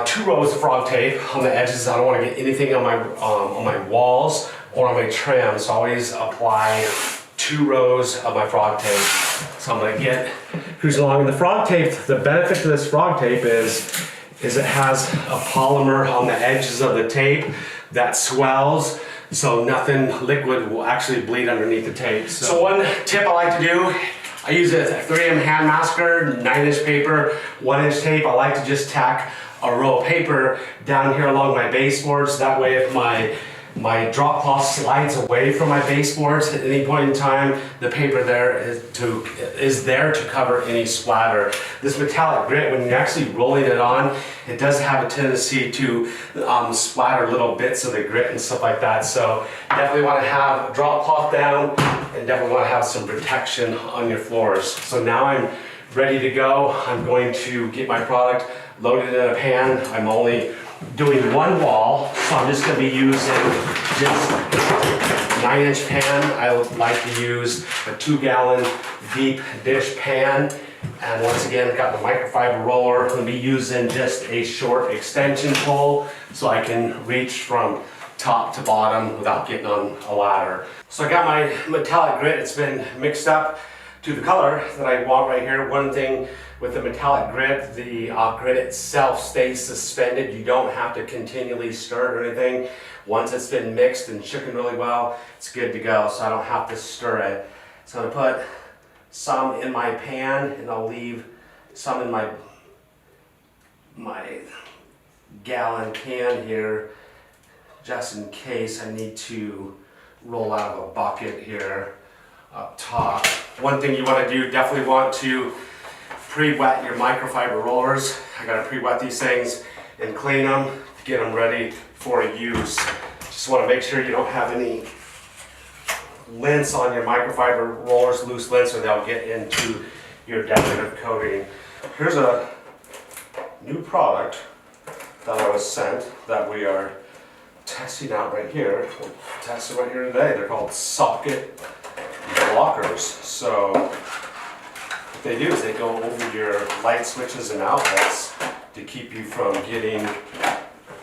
2 rows of frog tape on the edges. I don't want to get anything on my walls or on my trim, so I always apply 2 rows of my frog tape. So I'm going to get cruising along. And the frog tape, the benefit to this frog tape is it has a polymer on the edges of the tape that swells, so nothing liquid will actually bleed underneath the tape. So one tip I like to do, I use a 3M hand masker, 9-inch paper, 1-inch tape. I like to just tack a roll of paper down here along my baseboards. That way if my drop cloth slides away from my baseboards at any point in time, the paper there is there to cover any splatter. This metallic grit, when you're actually rolling it on, it does have a tendency to splatter little bits of the grit and stuff like that. So definitely want to have a drop cloth down, and definitely want to have some protection on your floors. So now I'm ready to go. I'm going to get my product loaded in a pan. I'm only doing 1 wall, so I'm just going to be using just 9-inch pan. I like to use a 2-gallon deep dish pan. And once again, I've got the microfiber roller. I'm going to be using just a short extension pole so I can reach from top to bottom without getting on a ladder. So I got my metallic grit. It's been mixed up to the color that I want right here. One thing with the metallic grit, the grit itself stays suspended. You don't have to continually stir it or anything. Once it's been mixed and shaken really well, it's good to go, so I don't have to stir it. So I'm going to put some in my pan, and I'll leave some in my gallon can here, just in case I need to roll out of a bucket here up top. One thing you want to do, definitely want to pre-wet your microfiber rollers. I gotta pre-wet these things and clean them to get them ready for use. Just want to make sure you don't have any lint on your microfiber rollers, loose lint, or they'll get into your decorative coating. Here's a new product that I was sent that we are testing out right here. We'll test it right here today. They're called socket blockers. So what they do is they go over your light switches and outlets to keep you from getting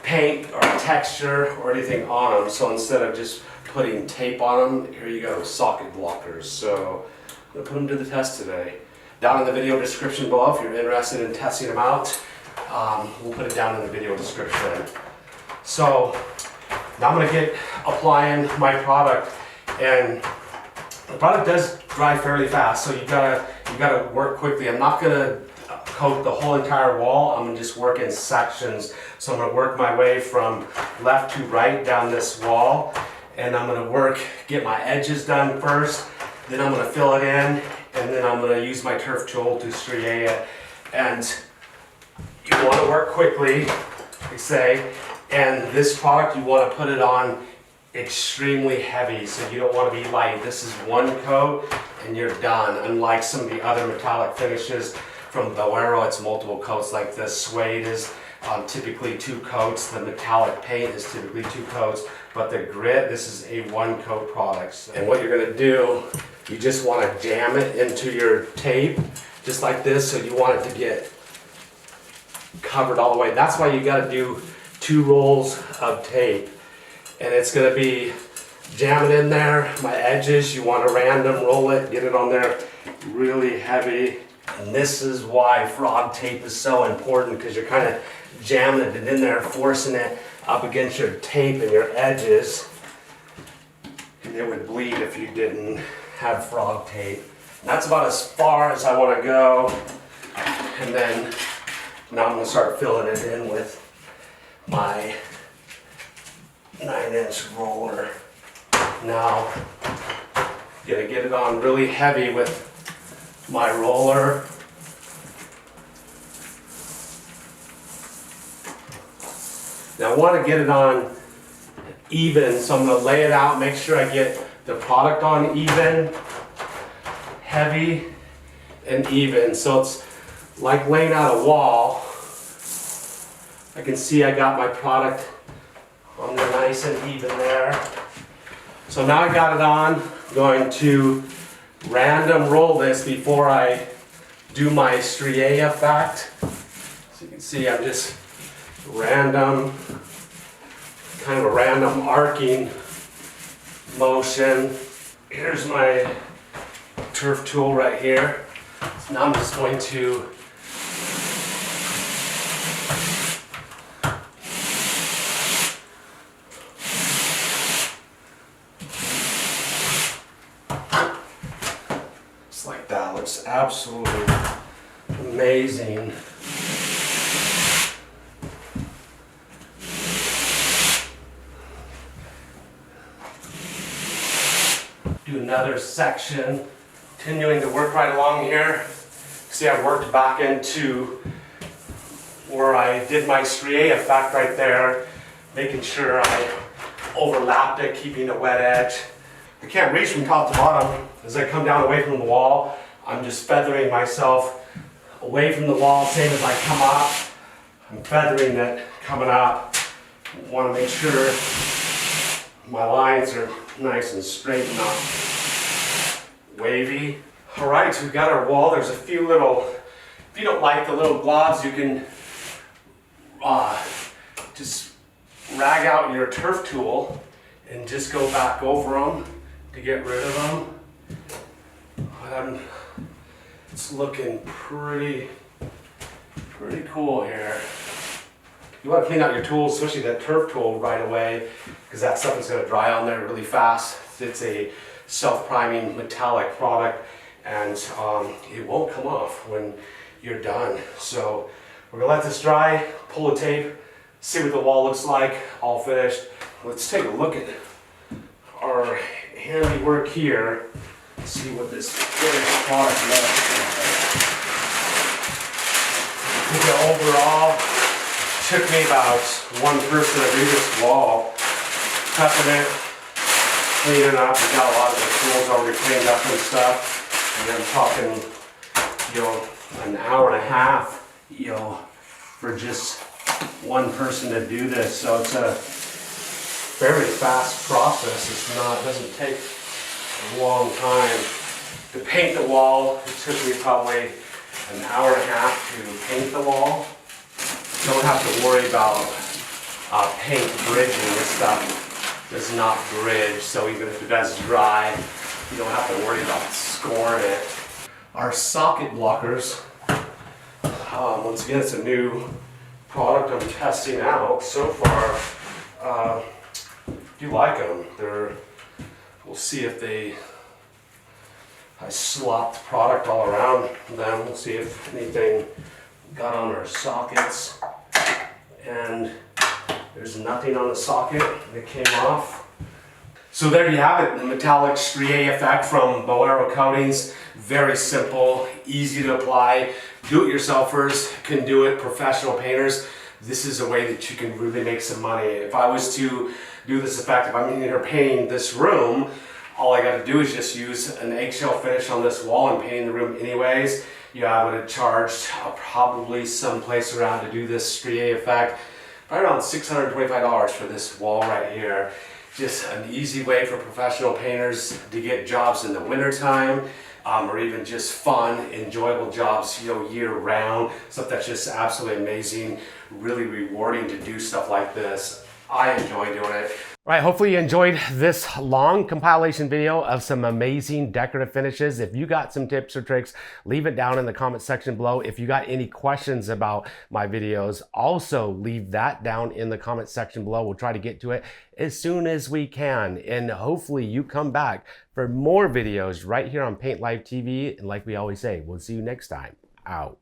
paint or texture or anything on them. So instead of just putting tape on them, here you go, socket blockers. So I'm gonna put them to the test today. Down in the video description below, if you're interested in testing them out, we'll put it down in the video description. So now I'm gonna get applying my product, and the product does dry fairly fast, so you gotta work quickly. I'm not gonna coat the whole entire wall. I'm gonna just work in sections. So I'm gonna work my way from left to right down this wall, and I'm gonna get my edges done first, then I'm gonna fill it in, and then I'm gonna use my turf tool to striate it. And you wanna work quickly, they say, and this product you wanna put it on extremely heavy, so you don't want to be light. This is one coat and you're done, unlike some of the other metallic finishes from Valero. It's multiple coats. Like this suede is typically 2 coats, the metallic paint is typically 2 coats, but the grit, this is a 1 coat product. And what you're going to do, you just want to jam it into your tape just like this, so you want it to get covered all the way. That's why you got to do 2 rolls of tape. And it's going to be jamming in there. My edges, you want to random roll it, get it on there really heavy. And this is why frog tape is so important, because you're kind of jamming it in there, forcing it up against your tape and your edges. And it would bleed if you didn't have frog tape. And that's about as far as I want to go. And then now I'm going to start filling it in with my 9-inch roller. Now, gonna get it on really heavy with my roller. Now I want to get it on even, so I'm gonna lay it out, make sure I get the product on even, heavy, and even. So it's like laying out a wall. I can see I got my product on there nice and even there. So now I got it on. I'm going to random roll this before I do my striate effect. So you can see I'm just random, kind of a random arcing motion. Here's my turf tool right here. So now I'm just going to like that. Looks absolutely amazing. Do another section, continuing to work right along here. See, I worked back into where I did my striate effect right there, making sure I overlapped it, keeping a wet edge. I can't reach from top to bottom. As I come down away from the wall, I'm just feathering myself away from the wall, same as I come up. I'm feathering it coming up. Want to make sure my lines are nice and straight and not wavy. All right, so we've got our wall. There's a few little, if you don't like the little globs, you can just rag out your turf tool and just go back over them to get rid of them. But it's looking pretty cool here. You want to clean out your tools, especially that turf tool, right away, because that stuff is going to dry on there really fast. It's a self-priming metallic product, and it won't come off when you're done. So we're going to let this dry, pull the tape, see what the wall looks like, all finished. Let's take a look at our handiwork here. see what this finished product looks like. I think overall, took me about one person to do this wall, cutting it, cleaning up. We got a lot of the tools already cleaned up and stuff. And I'm talking, you know, an hour and a half, you know, for just one person to do this. So it's a fairly fast process. It's not, it doesn't take a long time. To paint the wall, it took me probably an hour and a half to paint the wall. Don't have to worry about paint bridging. This stuff does not bridge, so even if it does dry, you don't have to worry about scoring it. Our socket blockers, once again, it's a new product I'm testing out. So far, do like them. We'll see if I slopped product all around them. We'll see if anything got on our sockets. And there's nothing on the socket that came off. So there you have it, the metallic strié effect from Idaho Coatings. Very simple, easy to apply. Do-it-yourselfers can do it, professional painters. This is a way that you can really make some money. If I was to do this effect, if I'm in here painting this room, all I gotta do is just use an eggshell finish on this wall and painting the room anyways. Yeah, I would have charged probably someplace around to do this strié effect, probably around $625 for this wall right here. Just an easy way for professional painters to get jobs in the wintertime, or even just fun, enjoyable jobs, you know, year round. Stuff that's just absolutely amazing, really rewarding to do stuff like this. I enjoy doing it. All right, hopefully you enjoyed this long compilation video of some amazing decorative finishes. If you got some tips or tricks, leave it down in the comment section below. If you got any questions about my videos, also leave that down in the comment section below. We'll try to get to it as soon as we can. And hopefully you come back for more videos right here on Paint Live TV. And like we always say, we'll see you next time. Out.